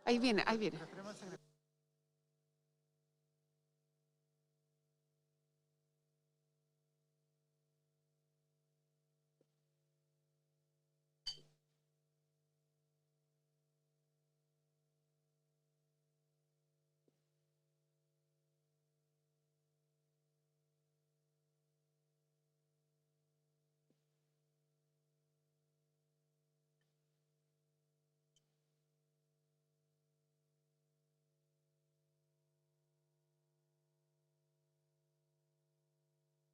Ahí viene, ahí viene.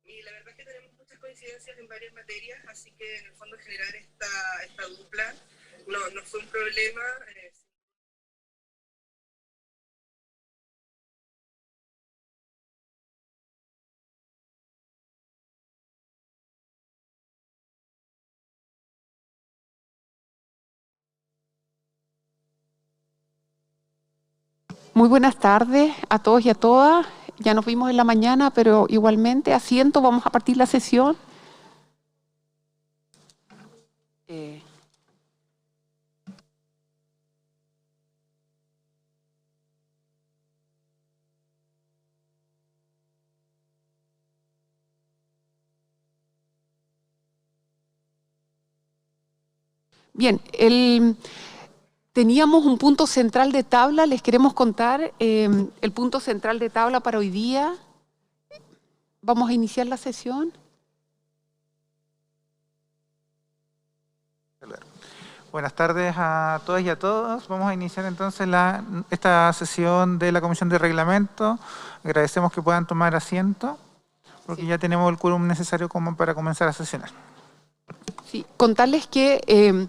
Y la verdad es que tenemos muchas coincidencias en varias materias, así que en el fondo generar esta dupla no fue un problema. Muy buenas tardes a todos y a todas. Ya nos vimos en la mañana, pero igualmente, asiento, vamos a partir la sesión. Bien, teníamos un punto central de tabla, les queremos contar el punto central de tabla para hoy día. Vamos a iniciar la sesión. Buenas tardes a todas y a todos. Vamos a iniciar entonces esta sesión de la Comisión de Reglamento. Agradecemos que puedan tomar asiento, porque ya tenemos el quórum necesario como para comenzar a sesionar. Sí, contarles que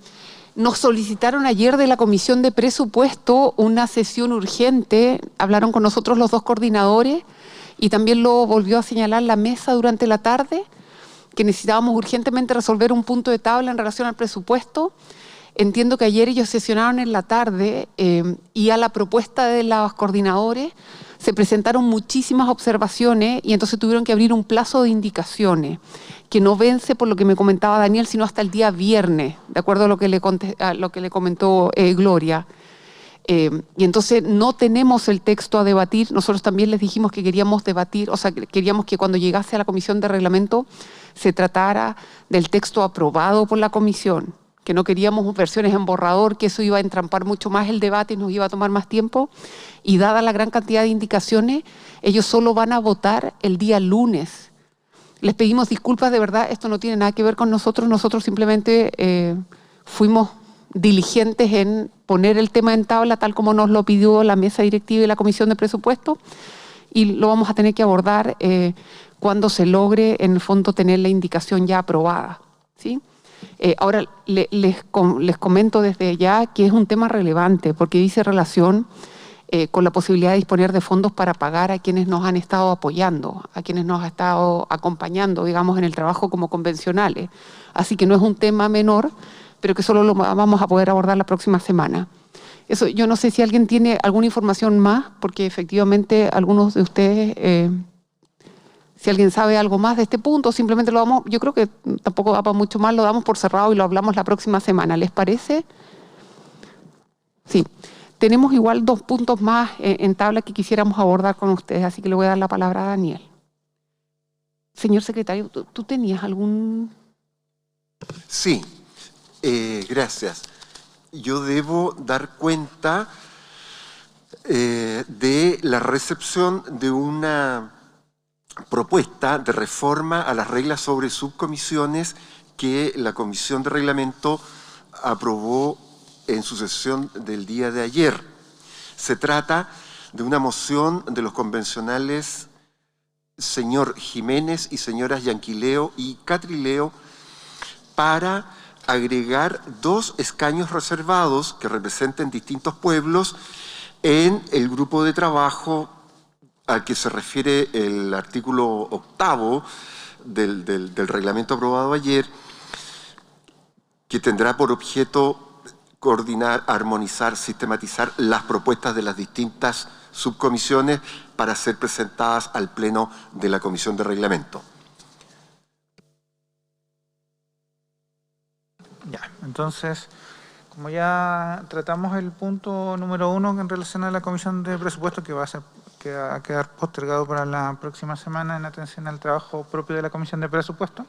nos solicitaron ayer de la Comisión de Presupuesto una sesión urgente. Hablaron con nosotros los dos coordinadores y también lo volvió a señalar la mesa durante la tarde, que necesitábamos urgentemente resolver un punto de tabla en relación al presupuesto. Entiendo que ayer ellos sesionaron en la tarde y a la propuesta de los coordinadores se presentaron muchísimas observaciones y entonces tuvieron que abrir un plazo de indicaciones que no vence, por lo que me comentaba Daniel, sino hasta el día viernes, de acuerdo a lo que le comentó Gloria. Y entonces no tenemos el texto a debatir. Nosotros también les dijimos que queríamos debatir, o sea, queríamos que cuando llegase a la Comisión de Reglamento se tratara del texto aprobado por la Comisión, que no queríamos versiones en borrador, que eso iba a entrampar mucho más el debate y nos iba a tomar más tiempo. Y dada la gran cantidad de indicaciones, ellos solo van a votar el día lunes. Les pedimos disculpas, de verdad, esto no tiene nada que ver con nosotros. Nosotros simplemente fuimos diligentes en poner el tema en tabla tal como nos lo pidió la mesa directiva y la Comisión de Presupuesto, y lo vamos a tener que abordar cuando se logre, en el fondo, tener la indicación ya aprobada, ¿sí? Ahora, les comento desde ya que es un tema relevante porque dice relación con la posibilidad de disponer de fondos para pagar a quienes nos han estado apoyando, a quienes nos han estado acompañando, digamos, en el trabajo como convencionales. Así que no es un tema menor, pero que solo lo vamos a poder abordar la próxima semana. Eso, yo no sé si alguien tiene alguna información más, porque efectivamente algunos de ustedes... si alguien sabe algo más de este punto, simplemente lo damos, yo creo que tampoco da para mucho más, lo damos por cerrado y lo hablamos la próxima semana. ¿Les parece? Sí. Tenemos igual dos puntos más en tabla que quisiéramos abordar con ustedes, así que le voy a dar la palabra a Daniel. Señor secretario, ¿tú tenías algún...? Sí, gracias. Yo debo dar cuenta de la recepción de una propuesta de reforma a las reglas sobre subcomisiones que la Comisión de Reglamento aprobó en su sesión del día de ayer. Se trata de una moción de los convencionales señor Jiménez y señoras Yanquileo y Catrileo para agregar 2 escaños reservados que representen distintos pueblos en el grupo de trabajo al que se refiere el artículo 8º del reglamento aprobado ayer, que tendrá por objeto coordinar, armonizar, sistematizar las propuestas de las distintas subcomisiones para ser presentadas al Pleno de la Comisión de Reglamento. Ya, entonces, Como ya tratamos el punto número 1 en relación a la Comisión de Presupuestos, que va a quedar postergado para la próxima semana en atención al trabajo propio de la Comisión de Presupuestos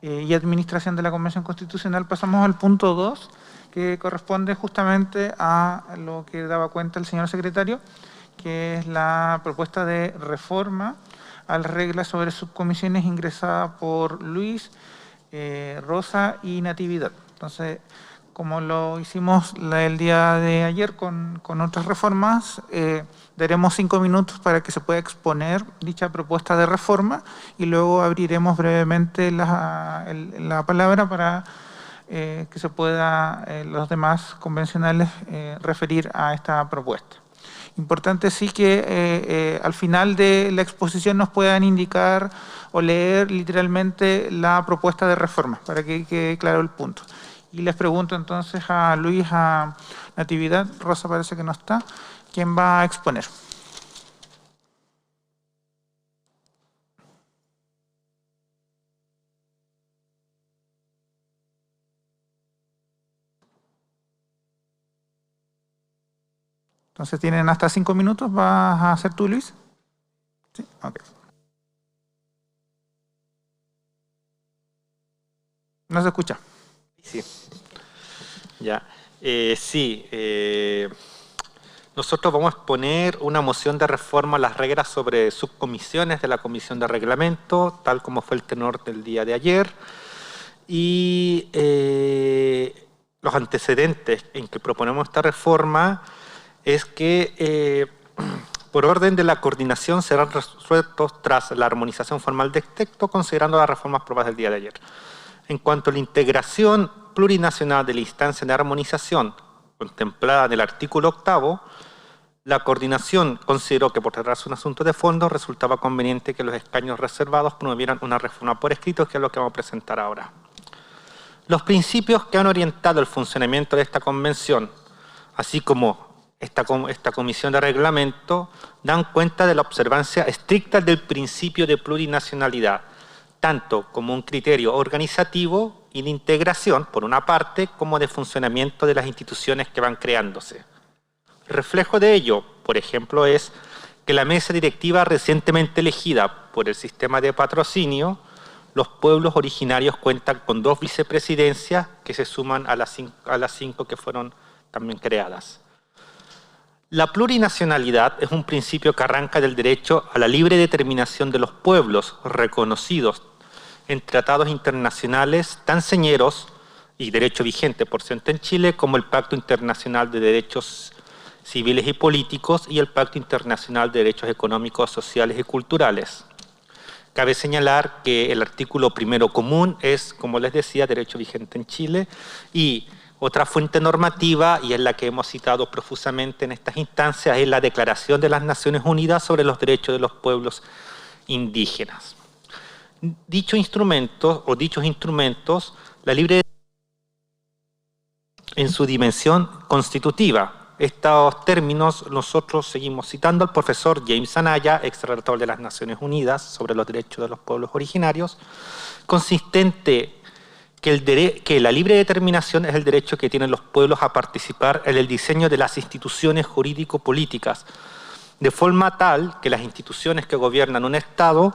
y Administración de la Convención Constitucional, pasamos al punto 2, que corresponde justamente a lo que daba cuenta el señor secretario, que es la propuesta de reforma a las reglas sobre subcomisiones ingresada por Luis, Rosa y Natividad. Entonces, como lo hicimos el día de ayer con otras reformas, daremos 5 minutos para que se pueda exponer dicha propuesta de reforma y luego abriremos brevemente la palabra para que se pueda los demás convencionales referir a esta propuesta. Importante sí que al final de la exposición nos puedan indicar o leer literalmente la propuesta de reforma para que quede claro el punto. Y les pregunto entonces a Luis, a Natividad, Rosa parece que no está, ¿quién va a exponer? Entonces tienen hasta 5 minutos, ¿vas a hacer tú, Luis? Sí, ok. No se escucha. Sí, ya. Nosotros vamos a exponer una moción de reforma a las reglas sobre subcomisiones de la Comisión de Reglamento, tal como fue el tenor del día de ayer. Y los antecedentes en que proponemos esta reforma es que por orden de la coordinación serán resueltos tras la armonización formal del texto, considerando las reformas aprobadas el día de ayer. En cuanto a la integración plurinacional de la instancia de armonización contemplada en el artículo 8º, la coordinación consideró que por tratarse un asunto de fondo resultaba conveniente que los escaños reservados promovieran una reforma por escrito, que es lo que vamos a presentar ahora. Los principios que han orientado el funcionamiento de esta convención, así como esta comisión de reglamento, dan cuenta de la observancia estricta del principio de plurinacionalidad, tanto como un criterio organizativo y de integración, por una parte, como de funcionamiento de las instituciones que van creándose. Reflejo de ello, por ejemplo, es que la mesa directiva recientemente elegida por el sistema de patrocinio, los pueblos originarios cuentan con 2 vicepresidencias que se suman a las 5 que fueron también creadas. La plurinacionalidad es un principio que arranca del derecho a la libre determinación de los pueblos reconocidos en tratados internacionales tan señeros y derecho vigente, por cierto, en Chile, como el Pacto Internacional de Derechos Civiles y Políticos y el Pacto Internacional de Derechos Económicos, Sociales y Culturales. Cabe señalar que el artículo primero común es, como les decía, derecho vigente en Chile, y otra fuente normativa, y es la que hemos citado profusamente en estas instancias, es la Declaración de las Naciones Unidas sobre los Derechos de los Pueblos Indígenas. Dichos instrumentos, la libre en su dimensión constitutiva. Estos términos nosotros seguimos citando al profesor James Anaya, ex-relator de las Naciones Unidas sobre los derechos de los pueblos originarios, consistente que la libre determinación es el derecho que tienen los pueblos a participar en el diseño de las instituciones jurídico-políticas, de forma tal que las instituciones que gobiernan un Estado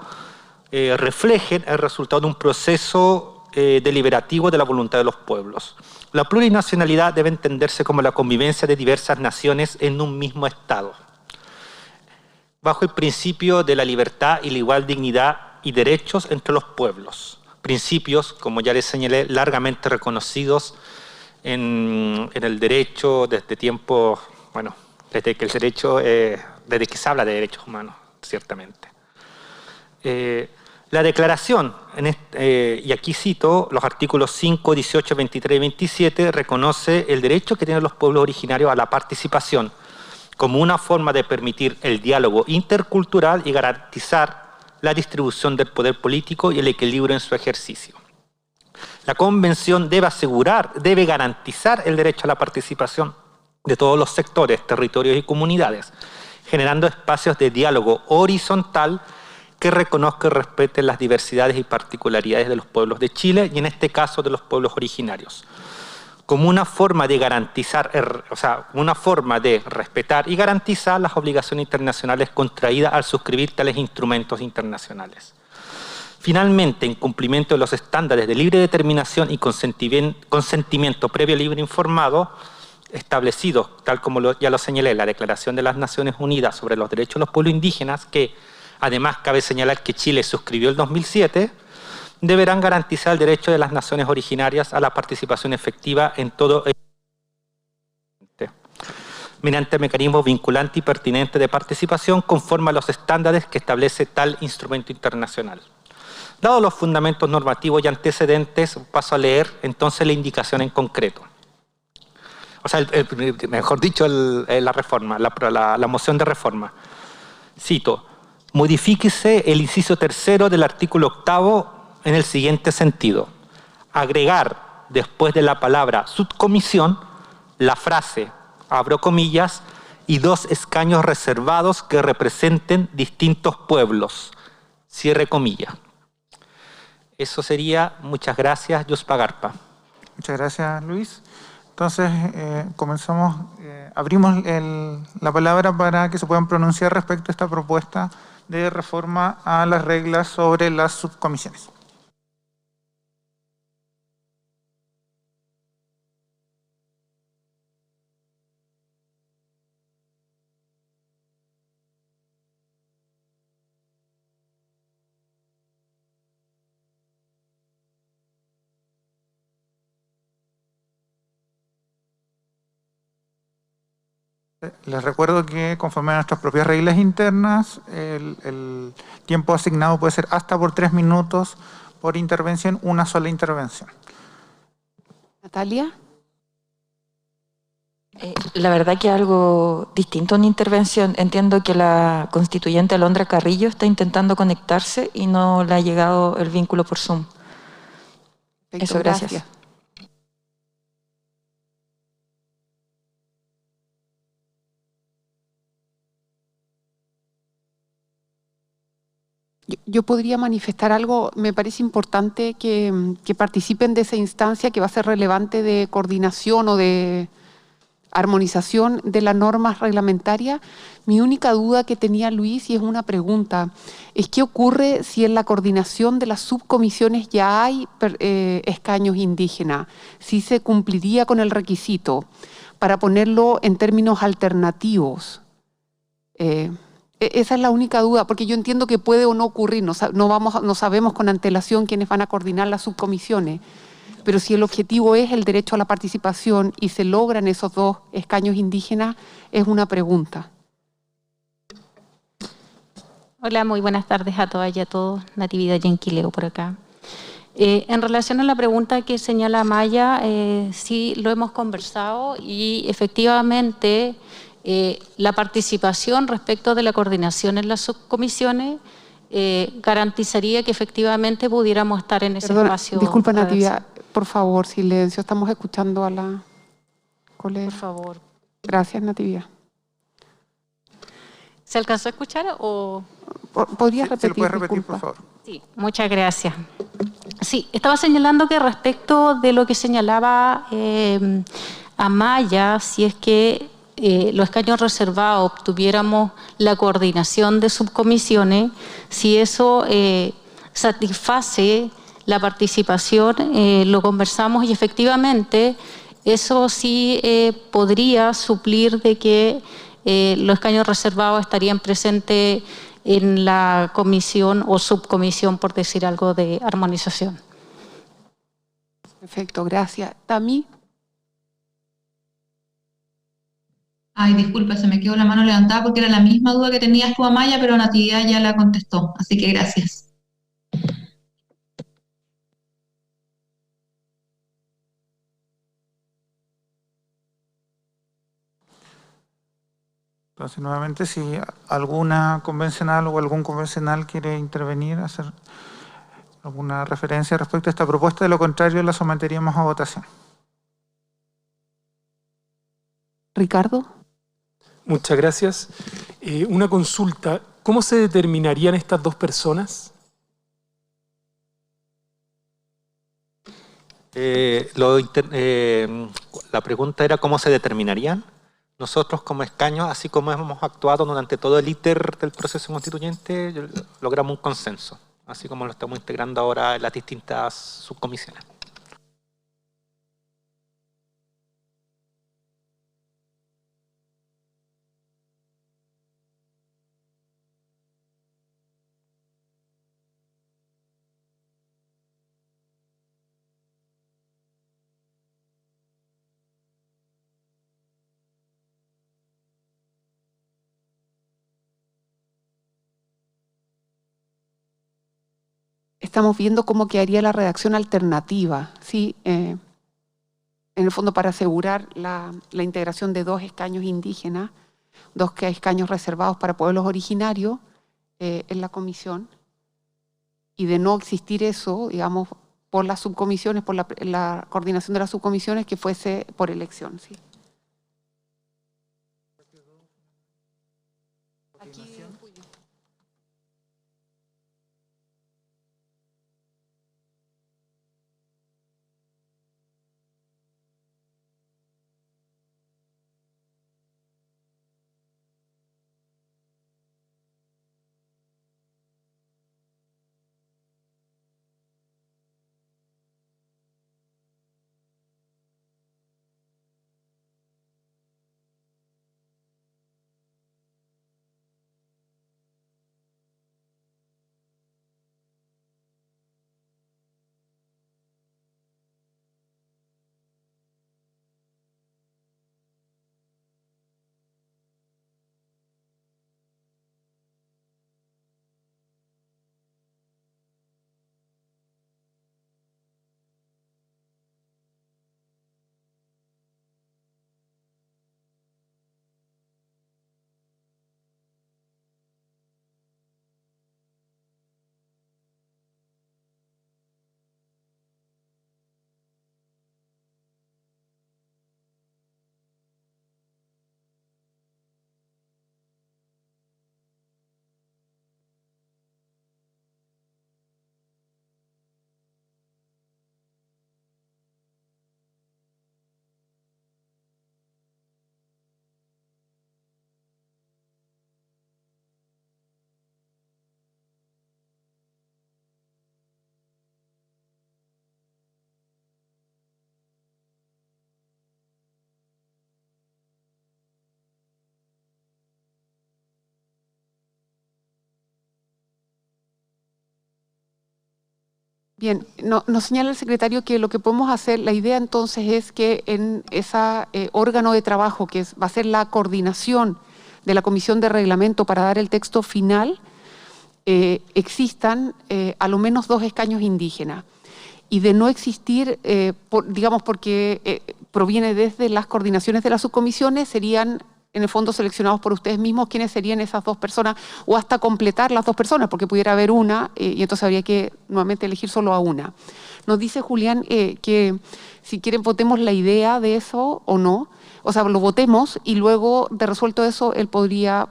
reflejen el resultado de un proceso deliberativo de la voluntad de los pueblos. La plurinacionalidad debe entenderse como la convivencia de diversas naciones en un mismo Estado, bajo el principio de la libertad y la igual dignidad y derechos entre los pueblos. Principios, como ya les señalé, largamente reconocidos en el derecho desde tiempos, bueno, desde que se habla de derechos humanos, ciertamente. La declaración, y aquí cito los artículos 5, 18, 23 y 27, reconoce el derecho que tienen los pueblos originarios a la participación como una forma de permitir el diálogo intercultural y garantizar la distribución del poder político y el equilibrio en su ejercicio. La Convención debe garantizar el derecho a la participación de todos los sectores, territorios y comunidades, generando espacios de diálogo horizontal que reconozca y respete las diversidades y particularidades de los pueblos de Chile y en este caso de los pueblos originarios. como una forma de garantizar, una forma de respetar y garantizar las obligaciones internacionales contraídas al suscribir tales instrumentos internacionales. Finalmente, en cumplimiento de los estándares de libre determinación y consentimiento previo libre informado, establecidos, tal como ya lo señalé, en la Declaración de las Naciones Unidas sobre los Derechos de los Pueblos Indígenas, que además cabe señalar que Chile suscribió el 2007, deberán garantizar el derecho de las naciones originarias a la participación efectiva en todo el mediante mecanismos vinculantes y pertinentes de participación conforme a los estándares que establece tal instrumento internacional. Dados los fundamentos normativos y antecedentes, paso a leer entonces la indicación en concreto. O sea, mejor dicho, la reforma, la moción de reforma. Cito: modifíquese el inciso tercero del artículo 8º en el siguiente sentido: agregar después de la palabra subcomisión la frase, abro comillas, y 2 escaños reservados que representen distintos pueblos, cierre comillas. Eso sería. Muchas gracias, Yospa Garpa. Muchas gracias, Luis. Entonces, comenzamos, abrimos la palabra para que se puedan pronunciar respecto a esta propuesta de reforma a las reglas sobre las subcomisiones. Les recuerdo que conforme a nuestras propias reglas internas, el tiempo asignado puede ser hasta por 3 minutos por intervención, una sola intervención. Natalia. La verdad que algo distinto a una intervención. Entiendo que la constituyente Alondra Carrillo está intentando conectarse y no le ha llegado el vínculo por Zoom. Perfecto, eso, gracias. Yo podría manifestar algo. Me parece importante que participen de esa instancia que va a ser relevante de coordinación o de armonización de las normas reglamentarias. Mi única duda que tenía Luis, y es una pregunta, es qué ocurre si en la coordinación de las subcomisiones ya hay escaños indígenas, si se cumpliría con el requisito para ponerlo en términos alternativos. Esa es la única duda, porque yo entiendo que puede o no ocurrir, no sabemos con antelación quiénes van a coordinar las subcomisiones, pero si el objetivo es el derecho a la participación y se logran esos 2 escaños indígenas, es una pregunta. Hola, muy buenas tardes a todas y a todos. Natividad Yenquileo por acá. En relación a la pregunta que señala Maya, sí lo hemos conversado y efectivamente la participación respecto de la coordinación en las subcomisiones garantizaría que efectivamente pudiéramos estar en ese espacio. Disculpa, Natividad, por favor, silencio. Estamos escuchando a la colega. Por favor. Gracias, Natividad. ¿Se alcanzó a escuchar o...? ¿Podrías repetir? ¿Se lo puedes repetir, por favor? Sí, muchas gracias. Sí, estaba señalando que respecto de lo que señalaba Amaya, si es que los escaños reservados obtuviéramos la coordinación de subcomisiones, si eso satisface la participación, lo conversamos y efectivamente eso sí podría suplir de que los escaños reservados estarían presentes en la comisión o subcomisión, por decir algo, de armonización. Perfecto, gracias. ¿Tami? Ay, disculpa, se me quedó la mano levantada porque era la misma duda que tenías tú, Amaya, pero Natividad ya la contestó, así que gracias. Entonces, nuevamente, si alguna convencional o algún convencional quiere intervenir, hacer alguna referencia respecto a esta propuesta, de lo contrario la someteríamos a votación. Ricardo. Muchas gracias. Una consulta. ¿Cómo se determinarían estas 2 personas? La pregunta era cómo se determinarían. Nosotros como escaños, así como hemos actuado durante todo el íter del proceso constituyente, logramos un consenso, así como lo estamos integrando ahora en las distintas subcomisiones. Estamos viendo cómo quedaría la redacción alternativa, ¿sí? En el fondo para asegurar la integración de 2 escaños indígenas, 2 escaños reservados para pueblos originarios en la comisión, y de no existir eso, digamos, por las subcomisiones, por la coordinación de las subcomisiones, que fuese por elección, ¿sí? Aquí, bien, nos señala el secretario que lo que podemos hacer, la idea entonces es que en ese órgano de trabajo que va a ser la coordinación de la comisión de reglamento para dar el texto final, existan a lo menos 2 escaños indígenas. Y de no existir, digamos porque proviene desde las coordinaciones de las subcomisiones, serían en el fondo seleccionados por ustedes mismos quiénes serían esas 2 personas, o hasta completar las 2 personas, porque pudiera haber una y entonces habría que nuevamente elegir solo a una. Nos dice Julián que si quieren votemos la idea de eso o no, o sea, lo votemos y luego de resuelto eso él podría,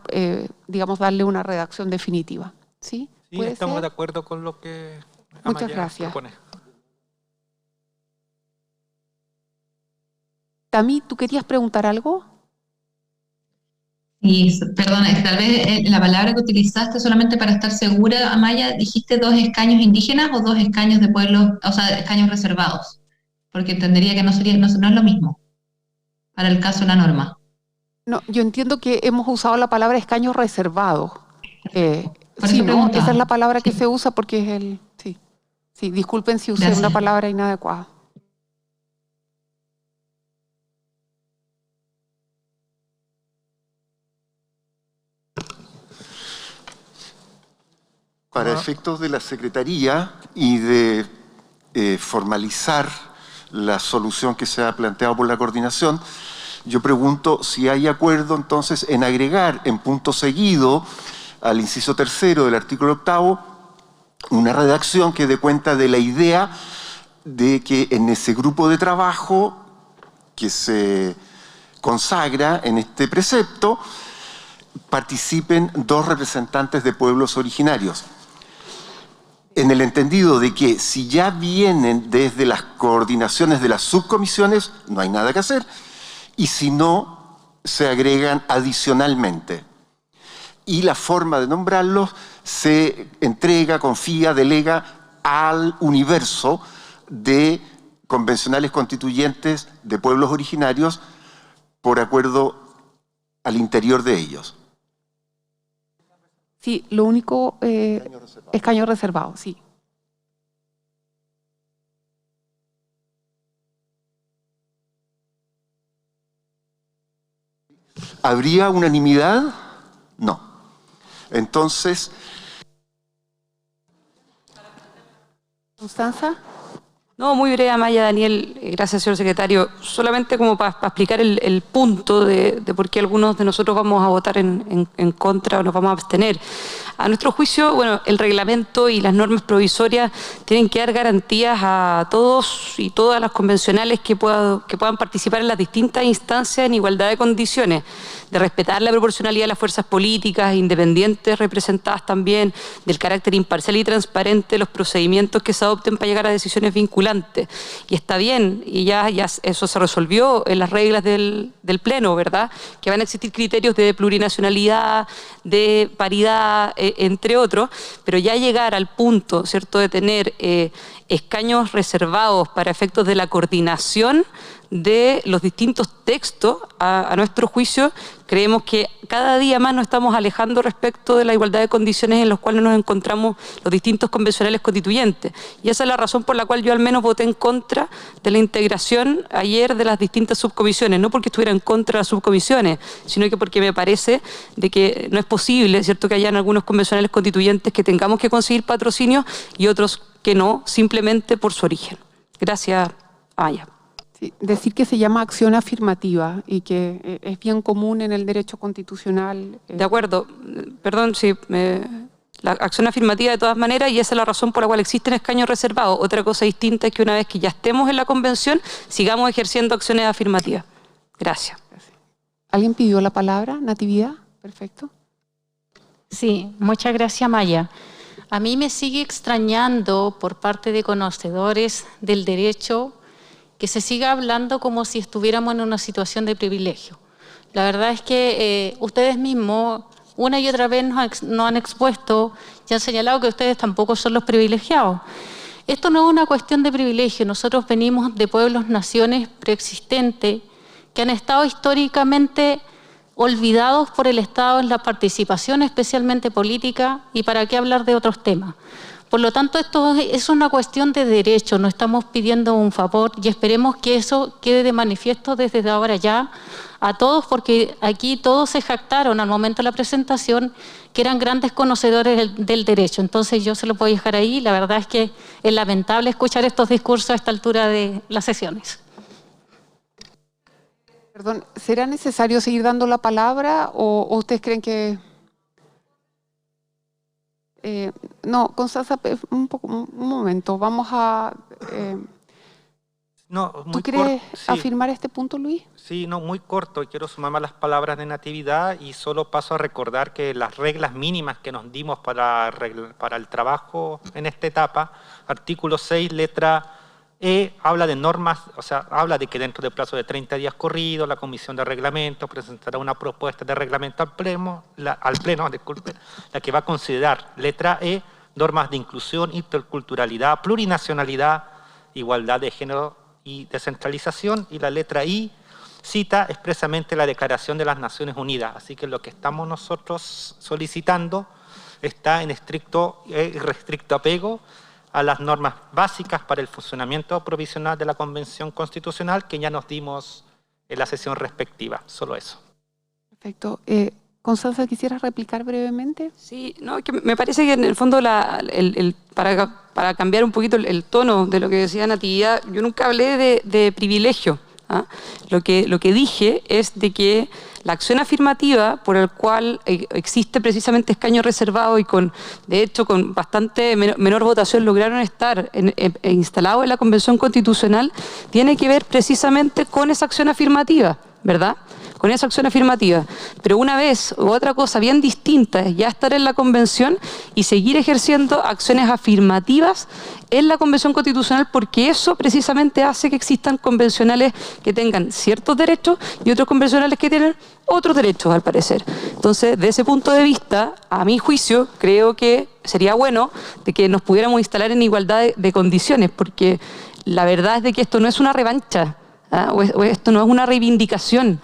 digamos, darle una redacción definitiva. ¿Sí? Sí, estamos de acuerdo con lo que Muchas gracias. propone. Tami, ¿tú querías preguntar algo? Y, perdona, tal vez la palabra que utilizaste solamente para estar segura, Amaya, ¿dijiste 2 escaños indígenas o 2 escaños de pueblos, o sea, escaños reservados? Porque entendería que no es lo mismo para el caso de la norma. No, yo entiendo que hemos usado la palabra escaños reservados. Por Sí, eso ¿no? preguntaba. Esa es la palabra que Sí. se usa porque es el... Sí, sí, disculpen si usé Gracias. una palabra inadecuada. Para efectos de la Secretaría y de formalizar la solución que se ha planteado por la coordinación, yo pregunto si hay acuerdo entonces en agregar en punto seguido al inciso 3 del artículo 8 una redacción que dé cuenta de la idea de que en ese grupo de trabajo que se consagra en este precepto participen 2 representantes de pueblos originarios. en el entendido de que si ya vienen desde las coordinaciones de las subcomisiones, no hay nada que hacer, y si no, se agregan adicionalmente. Y la forma de nombrarlos se entrega, confía, delega al universo de convencionales constituyentes de pueblos originarios por acuerdo al interior de ellos. Sí, lo único, escaño reservado, sí. ¿Habría unanimidad? No. Entonces... ¿Constanza? No, muy breve, Amaya, Daniel. Gracias, señor secretario. Solamente como para explicar el punto de por qué algunos de nosotros vamos a votar en contra o nos vamos a abstener. A nuestro juicio, bueno, el reglamento y las normas provisorias tienen que dar garantías a todos y todas las convencionales que puedan participar en las distintas instancias en igualdad de condiciones, de respetar la proporcionalidad de las fuerzas políticas independientes representadas también, del carácter imparcial y transparente de los procedimientos que se adopten para llegar a decisiones vinculantes. Y está bien, y ya eso se resolvió en las reglas del Pleno, ¿verdad? Que van a existir criterios de plurinacionalidad, de paridad, entre otros, pero ya llegar al punto, ¿cierto?, de tener escaños reservados para efectos de la coordinación de los distintos textos, a nuestro juicio, creemos que cada día más nos estamos alejando respecto de la igualdad de condiciones en las cuales nos encontramos los distintos convencionales constituyentes. Y esa es la razón por la cual yo al menos voté en contra de la integración ayer de las distintas subcomisiones, no porque estuviera en contra de las subcomisiones, sino que porque me parece de que no es posible, ¿cierto?, que hayan algunos convencionales constituyentes que tengamos que conseguir patrocinio y otros que no, simplemente por su origen. Gracias, Amaya. Sí, decir que se llama acción afirmativa y que es bien común en el derecho constitucional. De acuerdo, perdón, sí, la acción afirmativa de todas maneras, y esa es la razón por la cual existen escaños reservados. Otra cosa distinta es que una vez que ya estemos en la convención, sigamos ejerciendo acciones afirmativas. Gracias. ¿Alguien pidió la palabra? Natividad, perfecto. Sí, muchas gracias, Maya. A mí me sigue extrañando por parte de conocedores del derecho que se siga hablando como si estuviéramos en una situación de privilegio. La verdad es que ustedes mismos una y otra vez nos han expuesto y han señalado que ustedes tampoco son los privilegiados. Esto no es una cuestión de privilegio. Nosotros venimos de pueblos, naciones preexistentes que han estado históricamente olvidados por el Estado en la participación, especialmente política, y para qué hablar de otros temas. Por lo tanto, esto es una cuestión de derecho, no estamos pidiendo un favor y esperemos que eso quede de manifiesto desde ahora ya a todos, porque aquí todos se jactaron al momento de la presentación que eran grandes conocedores del derecho. Entonces yo se lo puedo dejar ahí. La verdad es que es lamentable escuchar estos discursos a esta altura de las sesiones. Perdón, ¿será necesario seguir dando la palabra o ustedes creen que...? No, Constanza, un momento, vamos a... No, muy ¿Tú quieres sí. afirmar este punto, Luis? Sí, no, muy corto. Y quiero sumarme a las palabras de Natividad y solo paso a recordar que las reglas mínimas que nos dimos para el trabajo en esta etapa, artículo 6, letra E, habla de normas, o sea, habla de que dentro del plazo de 30 días corridos, la Comisión de Reglamento presentará una propuesta de reglamento al pleno, la que va a considerar, letra E, normas de inclusión, interculturalidad, plurinacionalidad, igualdad de género y descentralización, y la letra I cita expresamente la Declaración de las Naciones Unidas. Así que lo que estamos nosotros solicitando está en estricto y restricto apego a las normas básicas para el funcionamiento provisional de la Convención Constitucional que ya nos dimos en la sesión respectiva. Solo eso. Perfecto. Constanza, ¿quisieras replicar brevemente? Sí, no, que me parece que en el fondo para cambiar un poquito el tono de lo que decía Natividad, yo nunca hablé de privilegio. ¿Ah? Lo que dije es de que la acción afirmativa por el cual existe precisamente escaño reservado y de hecho con bastante menor votación lograron estar instalados en la Convención Constitucional, tiene que ver precisamente con esa acción afirmativa, ¿verdad? con esa acción afirmativa. Pero una vez u otra cosa bien distinta es ya estar en la convención y seguir ejerciendo acciones afirmativas en la Convención Constitucional, porque eso precisamente hace que existan convencionales que tengan ciertos derechos y otros convencionales que tienen otros derechos, al parecer. Entonces, de ese punto de vista, a mi juicio, creo que sería bueno de que nos pudiéramos instalar en igualdad de condiciones, porque la verdad es de que esto no es una revancha, o esto no es una reivindicación.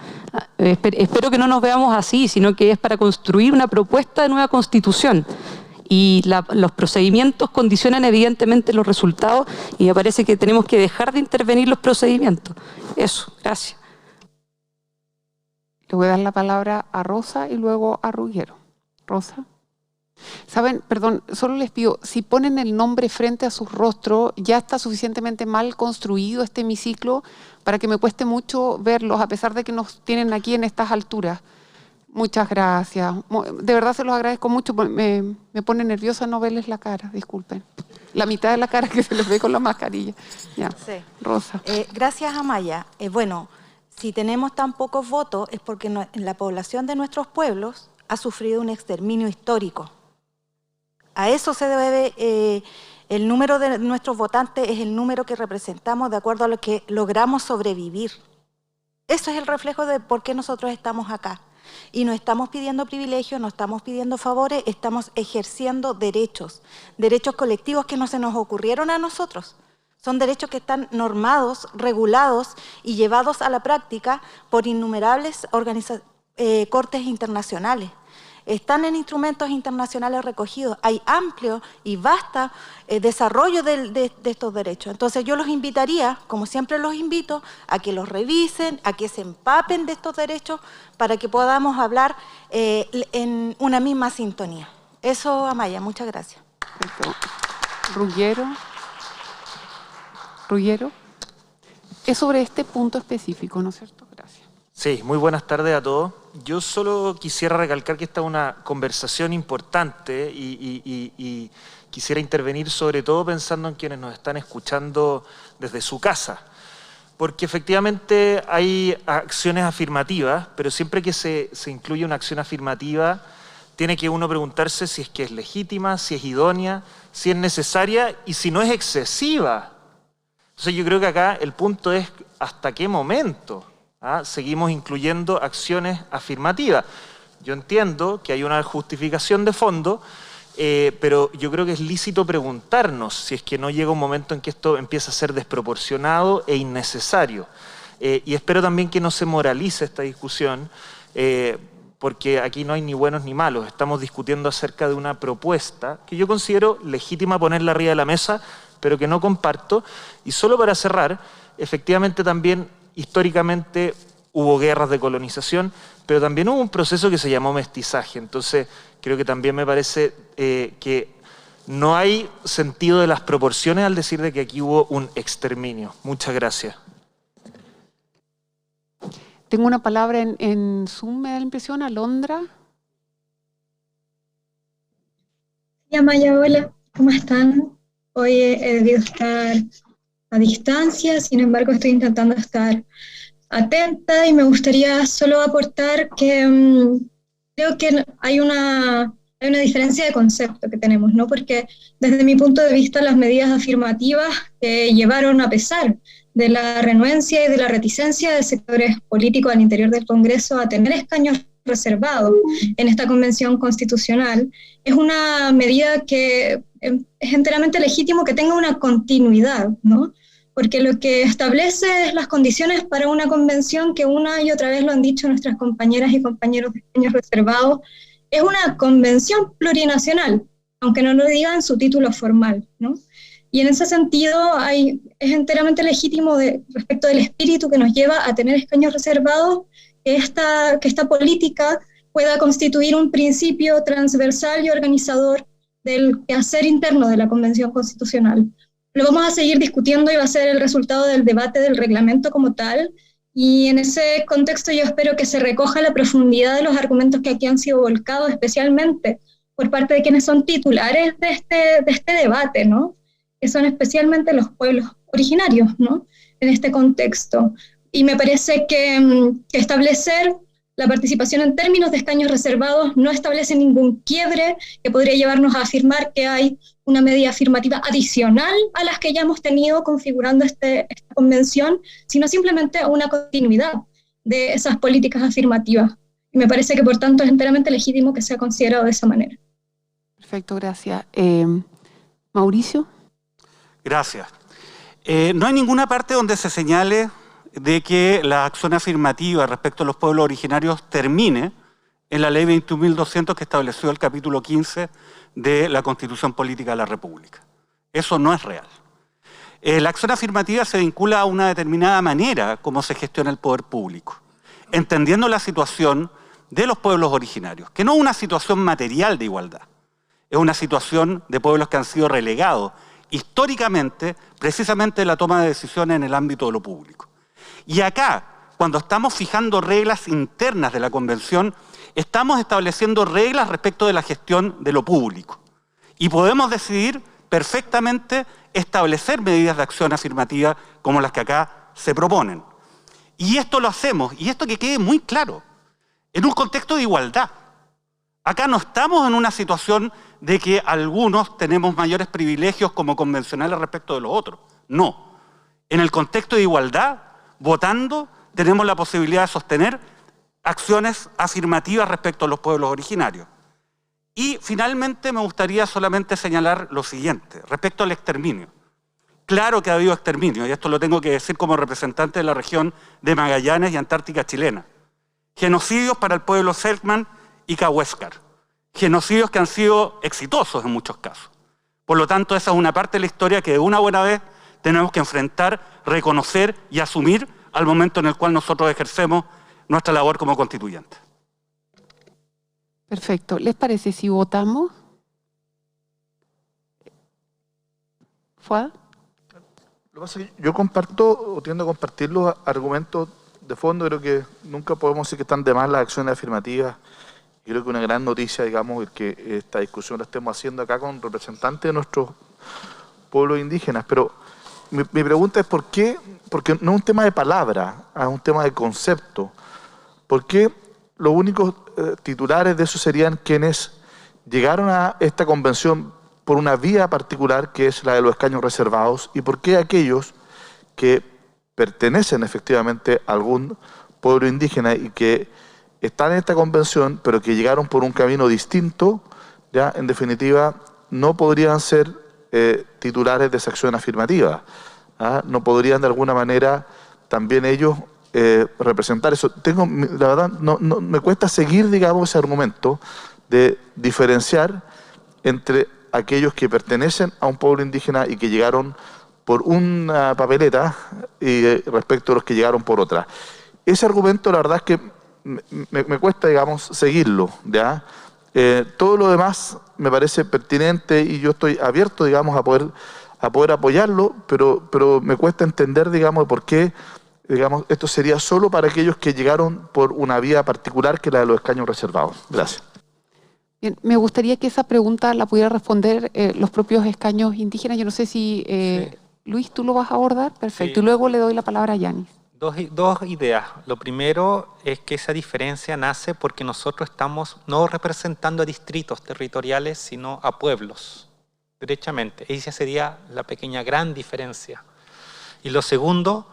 Espero que no nos veamos así, sino que es para construir una propuesta de nueva Constitución. Y los procedimientos condicionan evidentemente los resultados, y me parece que tenemos que dejar de intervenir los procedimientos. Eso, gracias. Le voy a dar la palabra a Rosa y luego a Ruggiero. Rosa. Saben, perdón, solo les pido, si ponen el nombre frente a sus rostros, ya está suficientemente mal construido este hemiciclo para que me cueste mucho verlos, a pesar de que nos tienen aquí en estas alturas. Muchas gracias. De verdad se los agradezco mucho. Me pone nerviosa no verles la cara, disculpen. La mitad de la cara que se les ve con la mascarilla. Ya. Sí. Rosa. Gracias, Amaya. Bueno, si tenemos tan pocos votos es porque la población de nuestros pueblos ha sufrido un exterminio histórico. A eso se debe, el número de nuestros votantes es el número que representamos de acuerdo a lo que logramos sobrevivir. Eso es el reflejo de por qué nosotros estamos acá. Y no estamos pidiendo privilegios, no estamos pidiendo favores, estamos ejerciendo derechos, derechos colectivos que no se nos ocurrieron a nosotros. Son derechos que están normados, regulados y llevados a la práctica por innumerables cortes internacionales. Están en instrumentos internacionales recogidos. Hay amplio y vasto desarrollo de estos derechos. Entonces yo los invitaría, como siempre los invito, a que los revisen, a que se empapen de estos derechos para que podamos hablar en una misma sintonía. Eso, Amaya, muchas gracias. Ruggiero. Ruggiero. Es sobre este punto específico, ¿no es cierto? Gracias. Sí, muy buenas tardes a todos. Yo solo quisiera recalcar que esta es una conversación importante y quisiera intervenir sobre todo pensando en quienes nos están escuchando desde su casa. Porque efectivamente hay acciones afirmativas, pero siempre que se incluye una acción afirmativa, tiene que uno preguntarse si es que es legítima, si es idónea, si es necesaria y si no es excesiva. Entonces yo creo que acá el punto es hasta qué momento seguimos incluyendo acciones afirmativas. Yo entiendo que hay una justificación de fondo, pero yo creo que es lícito preguntarnos si es que no llega un momento en que esto empieza a ser desproporcionado e innecesario. Y espero también que no se moralice esta discusión, porque aquí no hay ni buenos ni malos. Estamos discutiendo acerca de una propuesta que yo considero legítima ponerla arriba de la mesa, pero que no comparto. Y solo para cerrar, efectivamente también históricamente hubo guerras de colonización, pero también hubo un proceso que se llamó mestizaje. Entonces creo que también me parece que no hay sentido de las proporciones al decir de que aquí hubo un exterminio. Muchas gracias. Tengo una palabra en Zoom, me da la impresión, Alondra. Maya, hola, ¿cómo están? Hoy he debido estar a distancia, sin embargo estoy intentando estar atenta y me gustaría solo aportar que creo que hay una diferencia de concepto que tenemos, ¿no? Porque desde mi punto de vista las medidas afirmativas llevaron, a pesar de la renuencia y de la reticencia de sectores políticos al interior del Congreso a tener escaños reservados en esta convención constitucional, es una medida que es enteramente legítimo que tenga una continuidad, ¿no? Porque lo que establece es las condiciones para una convención que una y otra vez lo han dicho nuestras compañeras y compañeros de escaños reservados, es una convención plurinacional, aunque no lo diga en su título formal, ¿no? Y en ese sentido es enteramente legítimo respecto del espíritu que nos lleva a tener escaños reservados, que esta política pueda constituir un principio transversal y organizador del quehacer interno de la Convención Constitucional. Lo vamos a seguir discutiendo y va a ser el resultado del debate del reglamento como tal, y en ese contexto yo espero que se recoja la profundidad de los argumentos que aquí han sido volcados, especialmente por parte de quienes son titulares de este debate, ¿no? Que son especialmente los pueblos originarios, ¿no? En este contexto. Y me parece que establecer La participación en términos de escaños reservados no establece ningún quiebre que podría llevarnos a afirmar que hay una medida afirmativa adicional a las que ya hemos tenido configurando esta convención, sino simplemente una continuidad de esas políticas afirmativas. Y me parece que, por tanto, es enteramente legítimo que sea considerado de esa manera. Perfecto, gracias. Mauricio. Gracias. No hay ninguna parte donde se señale de que la acción afirmativa respecto a los pueblos originarios termine en la ley 21.200 que estableció el capítulo 15 de la Constitución Política de la República. Eso no es real. La acción afirmativa se vincula a una determinada manera como se gestiona el poder público, entendiendo la situación de los pueblos originarios, que no es una situación material de igualdad, es una situación de pueblos que han sido relegados históricamente precisamente de la toma de decisiones en el ámbito de lo público. Y acá, cuando estamos fijando reglas internas de la Convención, estamos estableciendo reglas respecto de la gestión de lo público. Y podemos decidir perfectamente establecer medidas de acción afirmativa como las que acá se proponen. Y esto lo hacemos, y esto que quede muy claro, en un contexto de igualdad. Acá no estamos en una situación de que algunos tenemos mayores privilegios como convencionales respecto de los otros. No. En el contexto de igualdad, votando, tenemos la posibilidad de sostener acciones afirmativas respecto a los pueblos originarios. Y finalmente me gustaría solamente señalar lo siguiente, respecto al exterminio. Claro que ha habido exterminio, y esto lo tengo que decir como representante de la región de Magallanes y Antártica chilena. Genocidios para el pueblo Selkman y Cahuéscar. Genocidios que han sido exitosos en muchos casos. Por lo tanto, esa es una parte de la historia que de una buena vez tenemos que enfrentar, reconocer y asumir al momento en el cual nosotros ejercemos nuestra labor como constituyentes. Perfecto. ¿Les parece si votamos? ¿Fuad? Lo que pasa es que yo comparto o tiendo a compartir los argumentos de fondo. Creo que nunca podemos decir que están de más las acciones afirmativas. Y creo que una gran noticia, digamos, es que esta discusión la estemos haciendo acá con representantes de nuestros pueblos indígenas. Pero mi pregunta es ¿por qué? Porque no es un tema de palabra, es un tema de concepto. ¿Por qué los únicos titulares de eso serían quienes llegaron a esta convención por una vía particular que es la de los escaños reservados? ¿Y por qué aquellos que pertenecen efectivamente a algún pueblo indígena y que están en esta convención pero que llegaron por un camino distinto, ya en definitiva no podrían ser titulares de esa acción afirmativa? No podrían de alguna manera también ellos representar eso. La verdad, no me cuesta seguir, digamos, ese argumento de diferenciar entre aquellos que pertenecen a un pueblo indígena y que llegaron por una papeleta y respecto a los que llegaron por otra. Ese argumento, la verdad es que me cuesta, digamos, seguirlo, ¿ya? Todo lo demás me parece pertinente y yo estoy abierto, digamos, a poder apoyarlo, pero me cuesta entender, digamos, por qué, digamos, esto sería solo para aquellos que llegaron por una vía particular que la de los escaños reservados. Gracias. Bien, me gustaría que esa pregunta la pudiera responder los propios escaños indígenas. Yo no sé si, Sí. Luis, ¿tú lo vas a abordar? Perfecto. Sí. Y luego le doy la palabra a Yanis. Dos ideas. Lo primero es que esa diferencia nace porque nosotros estamos no representando a distritos territoriales, sino a pueblos, derechamente. Esa sería la pequeña gran diferencia. Y lo segundo,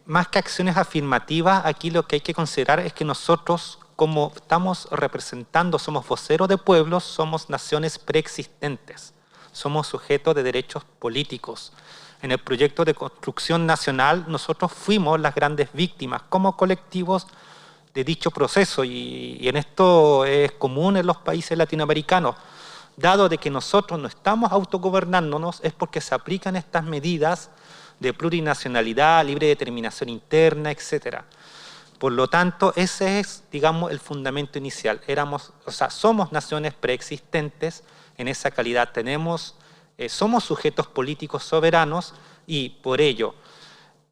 más que acciones afirmativas, aquí lo que hay que considerar es que nosotros, como estamos representando, somos voceros de pueblos, somos naciones preexistentes, somos sujetos de derechos políticos. En el proyecto de construcción nacional, nosotros fuimos las grandes víctimas como colectivos de dicho proceso y en esto es común en los países latinoamericanos. Dado de que nosotros no estamos autogobernándonos, es porque se aplican estas medidas de plurinacionalidad, libre determinación interna, etc. Por lo tanto, ese es, digamos, el fundamento inicial. Somos naciones preexistentes, en esa calidad somos sujetos políticos soberanos y por ello,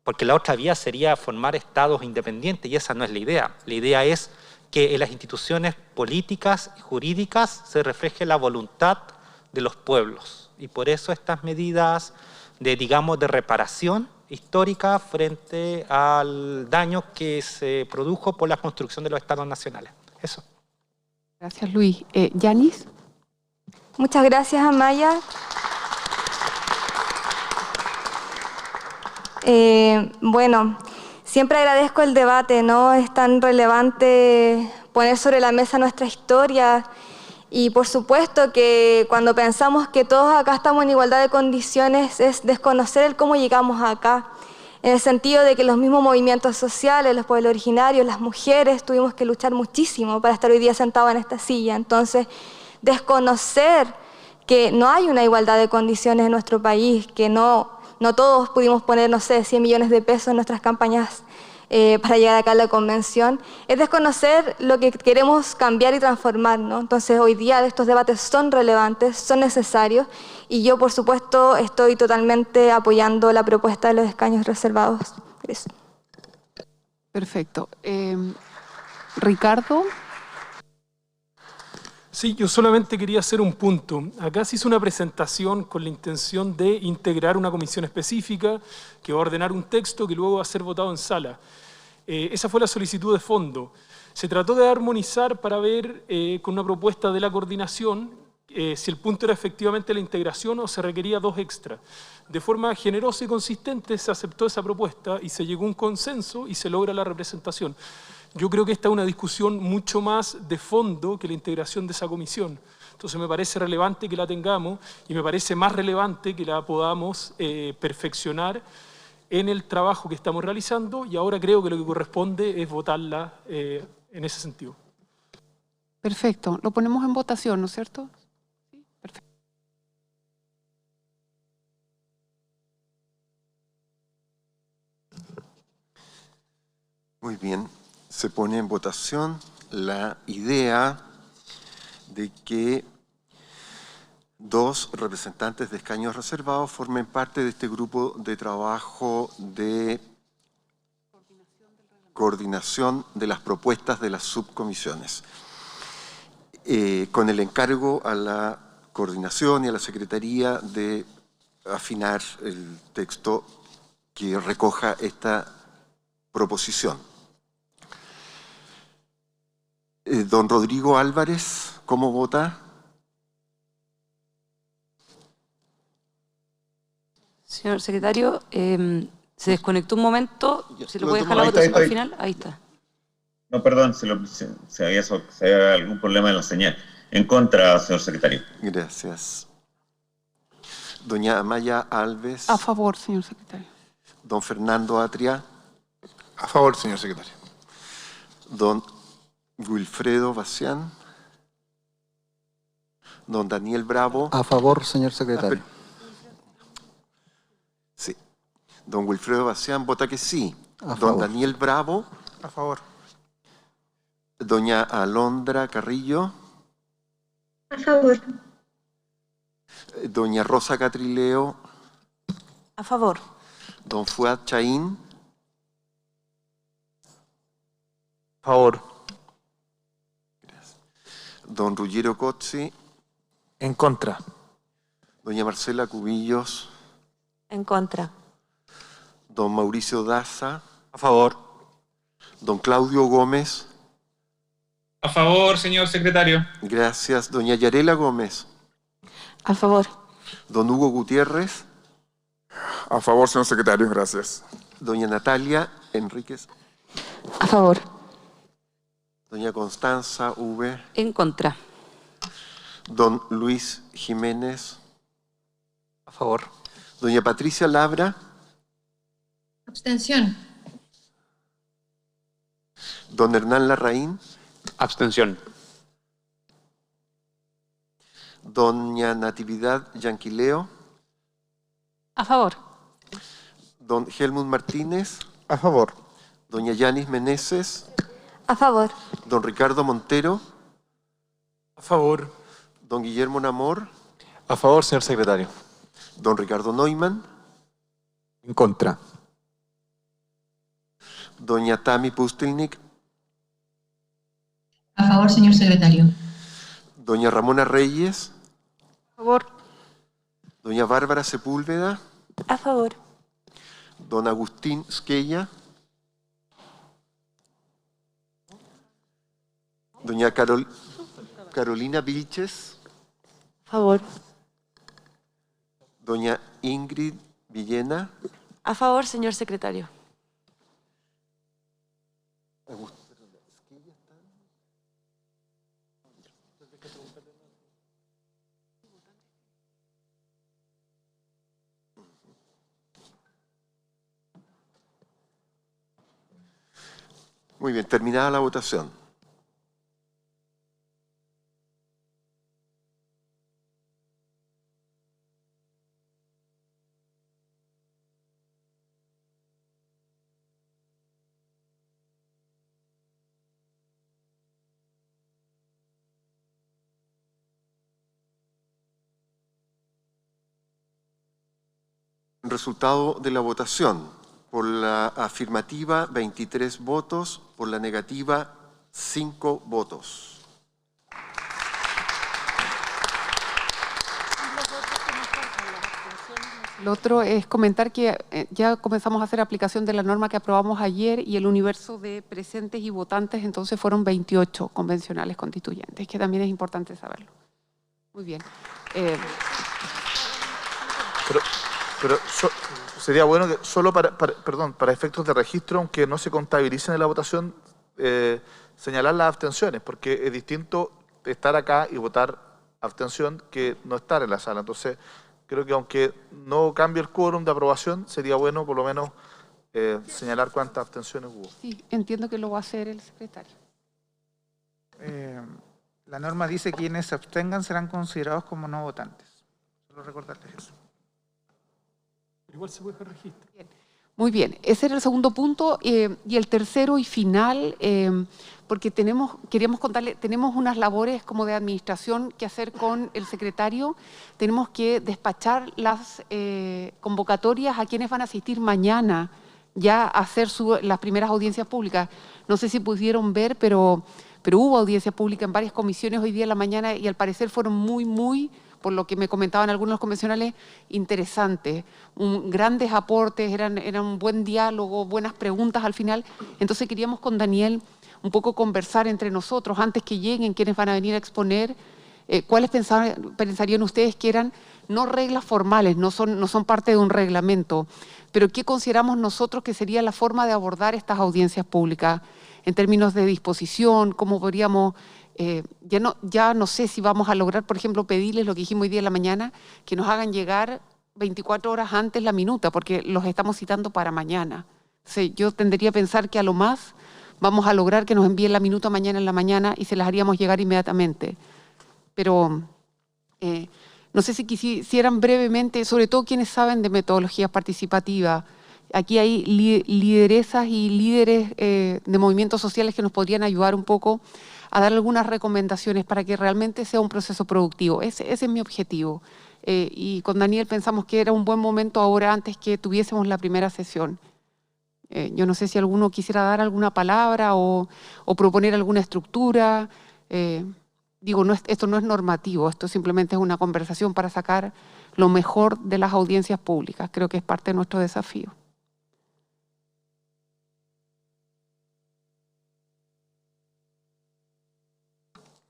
porque la otra vía sería formar estados independientes y esa no es la idea. La idea es que en las instituciones políticas y jurídicas se refleje la voluntad de los pueblos y por eso estas medidas de reparación histórica frente al daño que se produjo por la construcción de los estados nacionales. Eso. Gracias, Luis. ¿Yanis? Muchas gracias, Amaya. Bueno, siempre agradezco el debate, ¿no? Es tan relevante poner sobre la mesa nuestra historia y por supuesto que cuando pensamos que todos acá estamos en igualdad de condiciones es desconocer el cómo llegamos acá, en el sentido de que los mismos movimientos sociales, los pueblos originarios, las mujeres, tuvimos que luchar muchísimo para estar hoy día sentados en esta silla. Entonces, desconocer que no hay una igualdad de condiciones en nuestro país, que no todos pudimos poner, no sé, 100 millones de pesos en nuestras campañas para llegar acá a la convención, es desconocer lo que queremos cambiar y transformar, ¿no? Entonces hoy día estos debates son relevantes, son necesarios y yo por supuesto estoy totalmente apoyando la propuesta de los escaños reservados. Gracias. Perfecto. Ricardo. Sí, yo solamente quería hacer un punto. Acá se hizo una presentación con la intención de integrar una comisión específica que va a ordenar un texto que luego va a ser votado en sala. Esa fue la solicitud de fondo. Se trató de armonizar para ver con una propuesta de la coordinación si el punto era efectivamente la integración o se requería 2 extras. De forma generosa y consistente se aceptó esa propuesta y se llegó a un consenso y se logra la representación. Yo creo que esta es una discusión mucho más de fondo que la integración de esa comisión. Entonces me parece relevante que la tengamos y me parece más relevante que la podamos perfeccionar en el trabajo que estamos realizando y ahora creo que lo que corresponde es votarla en ese sentido. Perfecto. Lo ponemos en votación, ¿no es cierto? Sí, perfecto. Muy bien. Se pone en votación la idea de que 2 representantes de escaños reservados formen parte de este grupo de trabajo de coordinación de las propuestas de las subcomisiones. Con el encargo a la coordinación y a la Secretaría de afinar el texto que recoja esta proposición. Don Rodrigo Álvarez, ¿cómo vota? Señor secretario, se desconectó un momento, si lo puede dejar la votación al final, ahí está. No, perdón, se había algún problema en la señal. En contra, señor secretario. Gracias. Doña Amaya Alves. A favor, señor secretario. Don Fernando Atria. A favor, señor secretario. Don Wilfredo Bacián. Don Daniel Bravo. A favor, señor secretario. Sí. Don Wilfredo Bacián vota que sí. A Don favor. Daniel Bravo. A favor. Doña Alondra Carrillo. A favor. Doña Rosa Catrileo. A favor. Don Fuad Chaín. A favor. Don Ruggiero Cozzi. En contra. Doña Marcela Cubillos. En contra. Don Mauricio Daza. A favor. Don Claudio Gómez. A favor, señor secretario. Gracias. Doña Yarela Gómez. A favor. Don Hugo Gutiérrez. A favor, señor secretario, gracias. Doña Natalia Enríquez. A favor. Doña Constanza V. En contra. Don Luis Jiménez. A favor. Doña Patricia Labra. Abstención. Don Hernán Larraín. Abstención. Doña Natividad Yanquileo. A favor. Don Helmut Martínez. A favor. Doña Yanis Meneses. A favor. Don Ricardo Montero. A favor. Don Guillermo Namor. A favor, señor secretario. Don Ricardo Neumann. En contra. Doña Tami Pustelnik. A favor, señor secretario. Doña Ramona Reyes. A favor. Doña Bárbara Sepúlveda. A favor. Don Agustín Squella. Doña Carolina Vilches. A favor. Doña Ingrid Villena. A favor, señor secretario. Muy bien, terminada la votación. Resultado de la votación. Por la afirmativa, 23 votos. Por la negativa, 5 votos. Lo otro es comentar que ya comenzamos a hacer aplicación de la norma que aprobamos ayer y el universo de presentes y votantes entonces fueron 28 convencionales constituyentes, que también es importante saberlo. Muy bien. Sería bueno que solo para efectos de registro, aunque no se contabilicen en la votación, señalar las abstenciones, porque es distinto estar acá y votar abstención que no estar en la sala. Entonces, creo que aunque no cambie el quórum de aprobación, sería bueno por lo menos señalar cuántas abstenciones hubo. Sí, entiendo que lo va a hacer el secretario. La norma dice que quienes se abstengan serán considerados como no votantes. Solo recordarles eso. Igual se puede dejar registro. Bien. Muy bien, ese era el segundo punto y el tercero y final, porque queríamos contarle, tenemos unas labores como de administración que hacer con el secretario, tenemos que despachar las convocatorias a quienes van a asistir mañana ya a hacer las primeras audiencias públicas. No sé si pudieron ver, pero hubo audiencias públicas en varias comisiones hoy día en la mañana y al parecer fueron muy, por lo que me comentaban algunos convencionales, interesantes, grandes aportes, eran un buen diálogo, buenas preguntas al final. Entonces queríamos con Daniel un poco conversar entre nosotros, antes que lleguen quienes van a venir a exponer, cuáles pensarían ustedes que eran no reglas formales, no son parte de un reglamento, pero qué consideramos nosotros que sería la forma de abordar estas audiencias públicas en términos de disposición, cómo podríamos... ya no sé si vamos a lograr, por ejemplo, pedirles lo que dijimos hoy día en la mañana, que nos hagan llegar 24 horas antes la minuta, porque los estamos citando para mañana. Entonces, yo tendería a pensar que a lo más vamos a lograr que nos envíen la minuta mañana en la mañana y se las haríamos llegar inmediatamente. Pero no sé si quisieran brevemente, sobre todo quienes saben de metodologías participativas. Aquí hay lideresas y líderes de movimientos sociales que nos podrían ayudar un poco a dar algunas recomendaciones para que realmente sea un proceso productivo. Ese es mi objetivo. Y con Daniel pensamos que era un buen momento ahora antes que tuviésemos la primera sesión. Yo no sé si alguno quisiera dar alguna palabra o proponer alguna estructura. Esto no es normativo, esto simplemente es una conversación para sacar lo mejor de las audiencias públicas. Creo que es parte de nuestro desafío.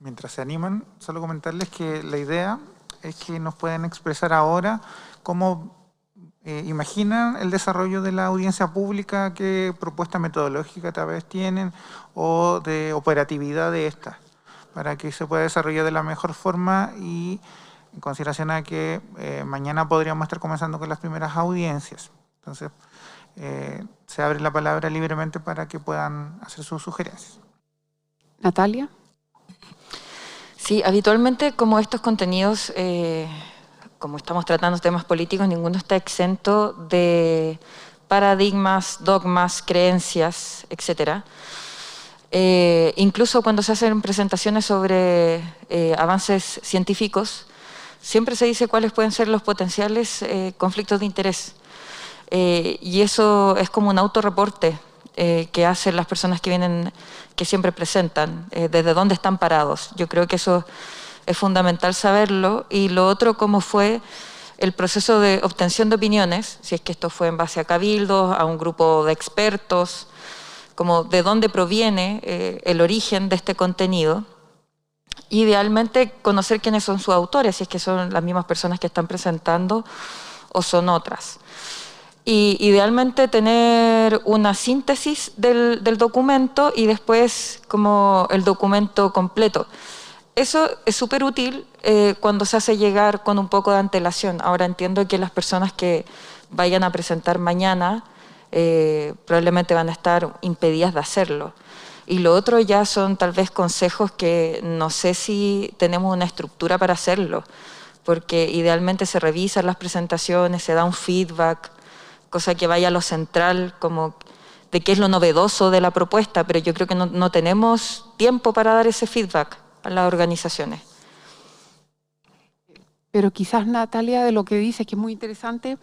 Mientras se animan, solo comentarles que la idea es que nos pueden expresar ahora cómo imaginan el desarrollo de la audiencia pública, qué propuesta metodológica tal vez tienen o de operatividad de esta, para que se pueda desarrollar de la mejor forma y en consideración a que mañana podríamos estar comenzando con las primeras audiencias. Entonces, se abre la palabra libremente para que puedan hacer sus sugerencias. Natalia. Sí, habitualmente como estos contenidos, como estamos tratando temas políticos, ninguno está exento de paradigmas, dogmas, creencias, etc. Incluso cuando se hacen presentaciones sobre avances científicos, siempre se dice cuáles pueden ser los potenciales conflictos de interés. Y eso es como un autorreporte que hacen las personas que vienen, que siempre presentan, desde dónde están parados. Yo creo que eso es fundamental saberlo. Y lo otro, cómo fue el proceso de obtención de opiniones, si es que esto fue en base a cabildos, a un grupo de expertos, como de dónde proviene el origen de este contenido. Idealmente conocer quiénes son sus autores, si es que son las mismas personas que están presentando o son otras. Y idealmente tener una síntesis del documento y después como el documento completo. Eso es súper útil cuando se hace llegar con un poco de antelación. Ahora entiendo que las personas que vayan a presentar mañana probablemente van a estar impedidas de hacerlo. Y lo otro ya son tal vez consejos que no sé si tenemos una estructura para hacerlo, porque idealmente se revisan las presentaciones, se da un feedback, cosa que vaya a lo central, como de qué es lo novedoso de la propuesta, pero yo creo que no tenemos tiempo para dar ese feedback a las organizaciones. Pero quizás, Natalia, de lo que dices, que es muy interesante,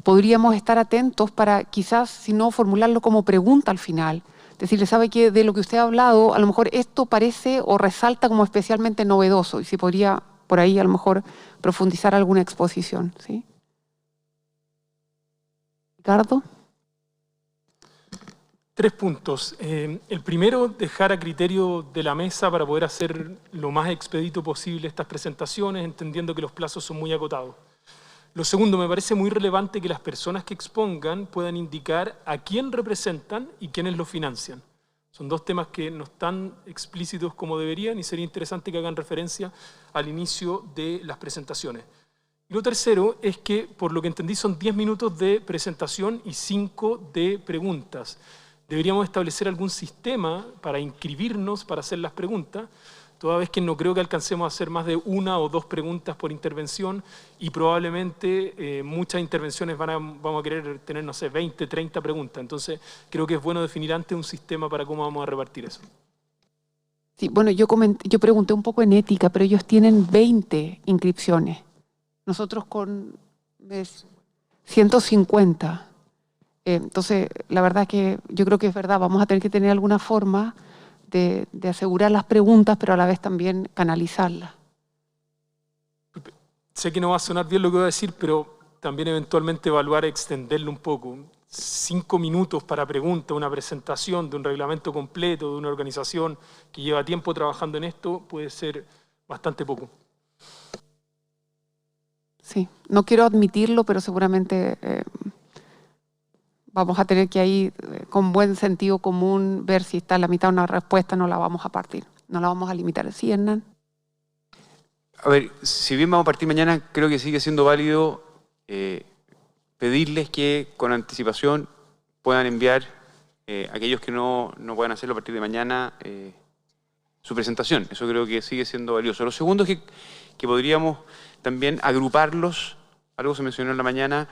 podríamos estar atentos para quizás, si no, formularlo como pregunta al final. Decirle, ¿sabe qué? De lo que usted ha hablado, a lo mejor esto parece o resalta como especialmente novedoso, y si podría por ahí a lo mejor profundizar alguna exposición, ¿sí? Ricardo. 3 puntos. El primero, dejar a criterio de la mesa para poder hacer lo más expedito posible estas presentaciones, entendiendo que los plazos son muy acotados. Lo segundo, me parece muy relevante que las personas que expongan puedan indicar a quién representan y quiénes lo financian. Son 2 temas que no están explícitos como deberían y sería interesante que hagan referencia al inicio de las presentaciones. Y lo tercero es que, por lo que entendí, son 10 minutos de presentación y 5 de preguntas. Deberíamos establecer algún sistema para inscribirnos, para hacer las preguntas, toda vez que no creo que alcancemos a hacer más de 1 o 2 preguntas por intervención y probablemente muchas intervenciones vamos a querer tener, no sé, 20, 30 preguntas. Entonces, creo que es bueno definir antes un sistema para cómo vamos a repartir eso. Sí, bueno, yo pregunté un poco en ética, pero ellos tienen 20 inscripciones. Nosotros con 150. Entonces, la verdad es que yo creo que es verdad, vamos a tener que tener alguna forma de asegurar las preguntas, pero a la vez también canalizarlas. Sé que no va a sonar bien lo que voy a decir, pero también eventualmente evaluar y extenderlo un poco. 5 minutos para pregunta, una presentación de un reglamento completo, de una organización que lleva tiempo trabajando en esto, puede ser bastante poco. Sí, no quiero admitirlo, pero seguramente vamos a tener que ahí, con buen sentido común, ver si está en la mitad una respuesta, no la vamos a partir, no la vamos a limitar. ¿Sí, Hernán? A ver, si bien vamos a partir mañana, creo que sigue siendo válido pedirles que con anticipación puedan enviar aquellos que no puedan hacerlo a partir de mañana su presentación. Eso creo que sigue siendo valioso. Lo segundo es que podríamos también agruparlos, algo se mencionó en la mañana,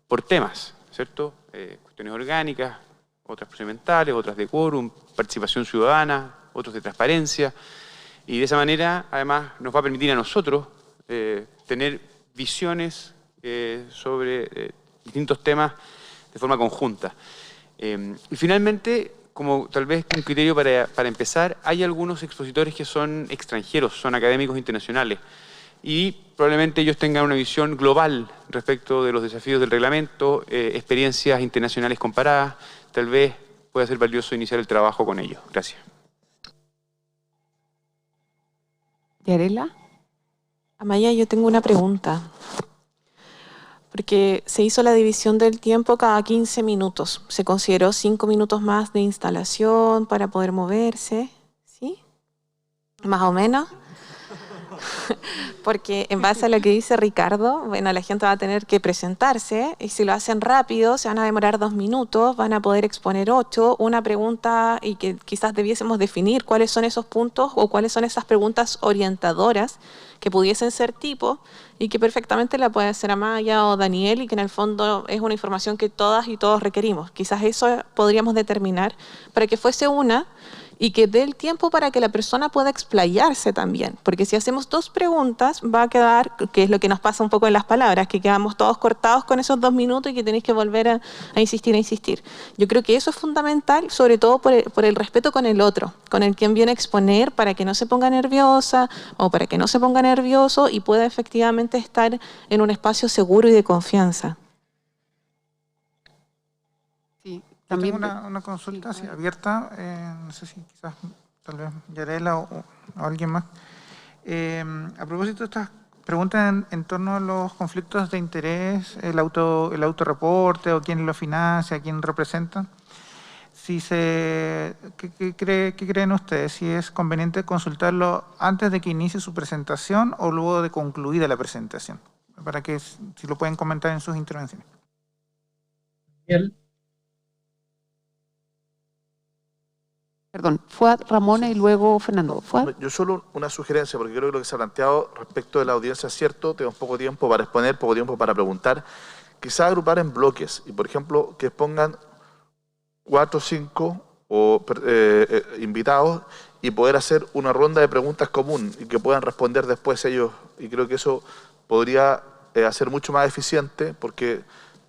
por temas, ¿cierto? Cuestiones orgánicas, otras procedimentales, otras de quórum, participación ciudadana, otros de transparencia. Y de esa manera, además, nos va a permitir a nosotros tener visiones sobre distintos temas de forma conjunta. Y finalmente, como tal vez un criterio para empezar, hay algunos expositores que son extranjeros, son académicos internacionales, y probablemente ellos tengan una visión global respecto de los desafíos del reglamento, experiencias internacionales comparadas. Tal vez pueda ser valioso iniciar el trabajo con ellos. Gracias. ¿Yarela? Amaya, yo tengo una pregunta. Porque se hizo la división del tiempo cada 15 minutos. Se consideró 5 minutos más de instalación para poder moverse, ¿sí? Más o menos. Porque en base a lo que dice Ricardo, bueno, la gente va a tener que presentarse y si lo hacen rápido se van a demorar 2 minutos, van a poder exponer 8, una pregunta y que quizás debiésemos definir cuáles son esos puntos o cuáles son esas preguntas orientadoras que pudiesen ser tipo y que perfectamente la puede hacer Amaya o Daniel y que en el fondo es una información que todas y todos requerimos. Quizás eso podríamos determinar para que fuese una y que dé el tiempo para que la persona pueda explayarse también. Porque si hacemos 2 preguntas, va a quedar, que es lo que nos pasa un poco en las palabras, que quedamos todos cortados con esos 2 minutos y que tenéis que volver a insistir. Yo creo que eso es fundamental, sobre todo por el respeto con el otro, con el quien viene a exponer, para que no se ponga nerviosa o para que no se ponga nervioso y pueda efectivamente estar en un espacio seguro y de confianza. Sí, también también una consulta así, abierta, no sé si quizás tal vez Yarela o alguien más. A propósito de estas preguntas en torno a los conflictos de interés, el autorreporte o quién lo financia, quién representa, ¿qué creen ustedes? Si es conveniente consultarlo antes de que inicie su presentación o luego de concluida la presentación, para que si lo pueden comentar en sus intervenciones. Perdón, Fuad, Ramona y luego Fernando. Fuad. Yo solo una sugerencia, porque creo que lo que se ha planteado respecto de la audiencia es cierto, tenemos poco tiempo para exponer, poco tiempo para preguntar, quizás agrupar en bloques y, por ejemplo, que pongan 4 o 5 invitados y poder hacer una ronda de preguntas común y que puedan responder después ellos, y creo que eso podría hacer mucho más eficiente porque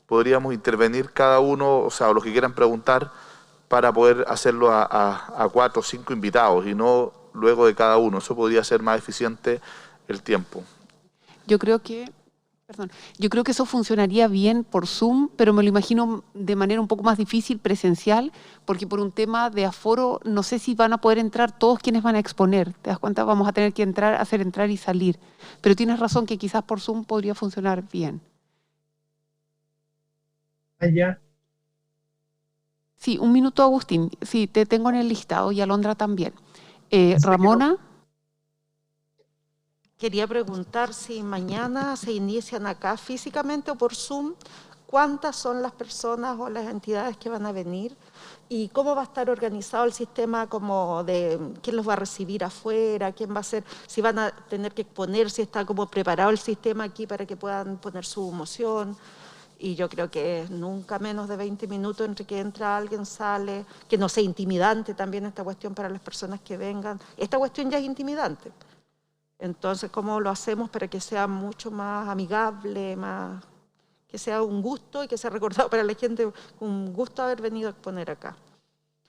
podríamos intervenir cada uno, o sea, los que quieran preguntar, para poder hacerlo a 4 o 5 invitados y no luego de cada uno. Eso podría ser más eficiente el tiempo. Yo creo que eso funcionaría bien por Zoom, pero me lo imagino de manera un poco más difícil presencial, porque por un tema de aforo no sé si van a poder entrar todos quienes van a exponer. ¿Te das cuenta? Vamos a tener que hacer entrar y salir. Pero tienes razón que quizás por Zoom podría funcionar bien. Allá. Sí, un minuto, Agustín. Sí, te tengo en el listado y Alondra también. Ramona. Quería preguntar si mañana se inician acá físicamente o por Zoom, cuántas son las personas o las entidades que van a venir y cómo va a estar organizado el sistema, como de quién los va a recibir afuera, quién va a ser, si van a tener que exponer, si está como preparado el sistema aquí para que puedan poner su moción. Y yo creo que es nunca menos de 20 minutos entre que entra alguien, sale, que no sea intimidante también esta cuestión para las personas que vengan. Esta cuestión ya es intimidante. Entonces, ¿cómo lo hacemos para que sea mucho más amigable, que sea un gusto y que sea recordado para la gente, un gusto haber venido a exponer acá?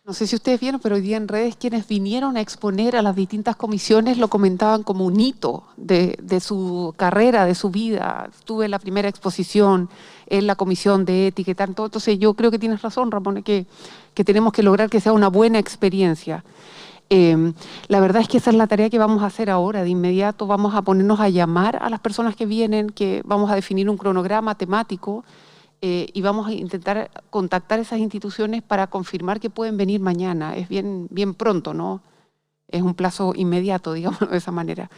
No sé si ustedes vieron, pero hoy día en redes quienes vinieron a exponer a las distintas comisiones lo comentaban como un hito de su carrera, de su vida. Tuve la primera exposición en la comisión de ética y tanto. Entonces yo creo que tienes razón, Ramón, que tenemos que lograr que sea una buena experiencia. La verdad es que esa es la tarea que vamos a hacer ahora. De inmediato vamos a ponernos a llamar a las personas que vienen, que vamos a definir un cronograma temático y vamos a intentar contactar esas instituciones para confirmar que pueden venir mañana. Es bien pronto, ¿no? Es un plazo inmediato, digámoslo de esa manera.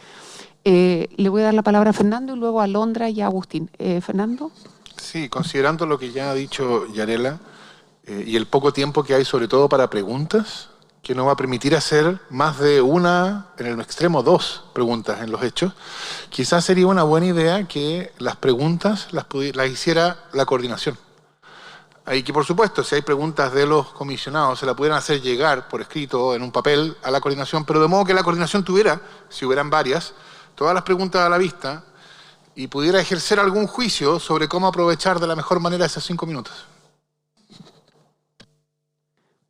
Le voy a dar la palabra a Fernando y luego a Alondra y a Agustín. Fernando. Sí, considerando lo que ya ha dicho Yarela y el poco tiempo que hay sobre todo para preguntas, que nos va a permitir hacer más de una, en el extremo 2 preguntas en los hechos, quizás sería una buena idea que las preguntas las hiciera la coordinación. Y que por supuesto, si hay preguntas de los comisionados, se la pudieran hacer llegar por escrito en un papel a la coordinación, pero de modo que la coordinación tuviera, si hubieran varias, todas las preguntas a la vista y pudiera ejercer algún juicio sobre cómo aprovechar de la mejor manera esos 5 minutos.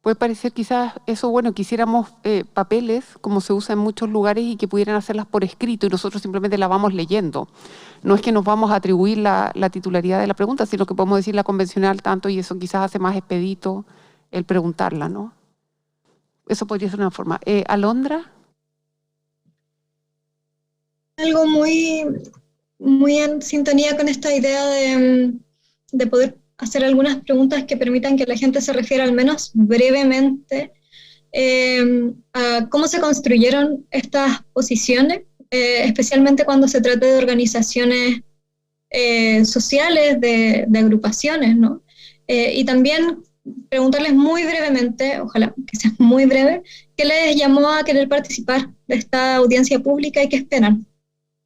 Puede parecer quizás eso, bueno, quisiéramos papeles, como se usa en muchos lugares, y que pudieran hacerlas por escrito y nosotros simplemente las vamos leyendo. No es que nos vamos a atribuir la titularidad de la pregunta, sino que podemos decir la convencional tanto y eso quizás hace más expedito el preguntarla, ¿no? Eso podría ser una forma. Alondra. Algo muy en sintonía con esta idea de poder hacer algunas preguntas que permitan que la gente se refiera al menos brevemente a cómo se construyeron estas posiciones, especialmente cuando se trata de organizaciones sociales, de agrupaciones, ¿no? Y también preguntarles muy brevemente, ojalá que sea muy breve, ¿qué les llamó a querer participar de esta audiencia pública y qué esperan?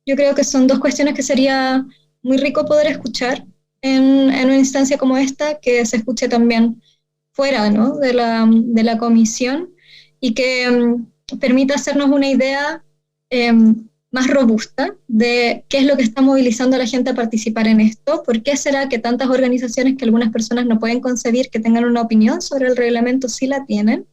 Yo creo que son 2 cuestiones que sería muy rico poder escuchar en una instancia como esta, que se escuche también fuera, ¿no?, de la comisión y que permita hacernos una idea más robusta de qué es lo que está movilizando a la gente a participar en esto, por qué será que tantas organizaciones que algunas personas no pueden concebir que tengan una opinión sobre el reglamento sí la tienen,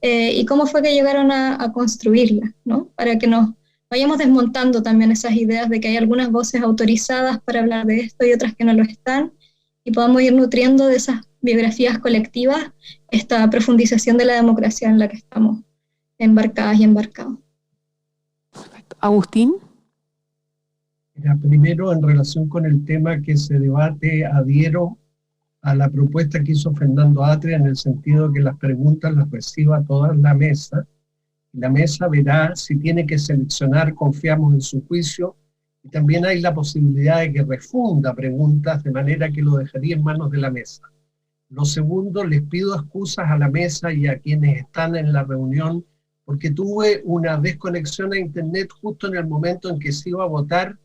y cómo fue que llegaron a construirla, ¿no?, para que nos vayamos desmontando también esas ideas de que hay algunas voces autorizadas para hablar de esto y otras que no lo están, y podamos ir nutriendo de esas biografías colectivas esta profundización de la democracia en la que estamos embarcadas y embarcados. Agustín. Mira, primero, en relación con el tema que se debate, adhiero a la propuesta que hizo Fernando Atria en el sentido de que las preguntas las reciba toda la mesa. La mesa verá si tiene que seleccionar, confiamos en su juicio, y también hay la posibilidad de que refunda preguntas, de manera que lo dejaría en manos de la mesa. Lo segundo, les pido excusas a la mesa y a quienes están en la reunión, porque tuve una desconexión a internet justo en el momento en que se iba a votar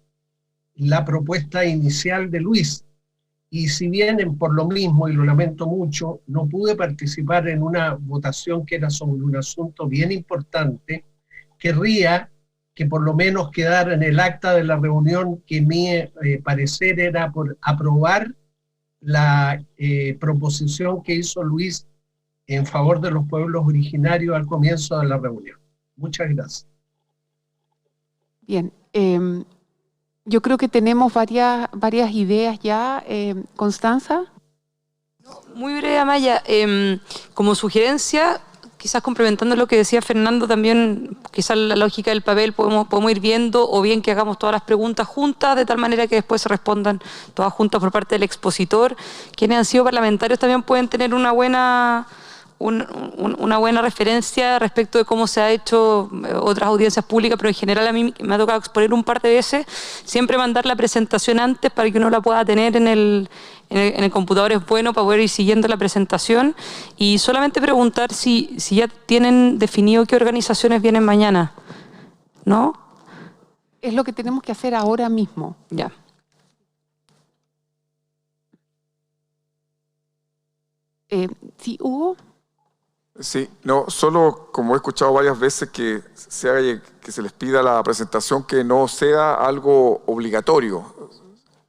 la propuesta inicial de Luis. Y si vienen por lo mismo, y lo lamento mucho, no pude participar en una votación que era sobre un asunto bien importante, querría que por lo menos quedara en el acta de la reunión que mi parecer era por aprobar la proposición que hizo Luis en favor de los pueblos originarios al comienzo de la reunión. Muchas gracias. Bien, yo creo que tenemos varias ideas ya. Constanza. Muy breve, Amaya. Como sugerencia, quizás complementando lo que decía Fernando también, quizás la lógica del papel podemos ir viendo, o bien que hagamos todas las preguntas juntas, de tal manera que después se respondan todas juntas por parte del expositor. Quienes han sido parlamentarios también pueden tener una buena referencia respecto de cómo se ha hecho otras audiencias públicas, pero en general a mí me ha tocado exponer un par de veces, siempre mandar la presentación antes para que uno la pueda tener en el computador, es bueno para poder ir siguiendo la presentación, y solamente preguntar si ya tienen definido qué organizaciones vienen mañana, ¿no? Es lo que tenemos que hacer ahora mismo. Ya. Sí, Hugo. Sí, no, solo como he escuchado varias veces que se les pida la presentación, que no sea algo obligatorio.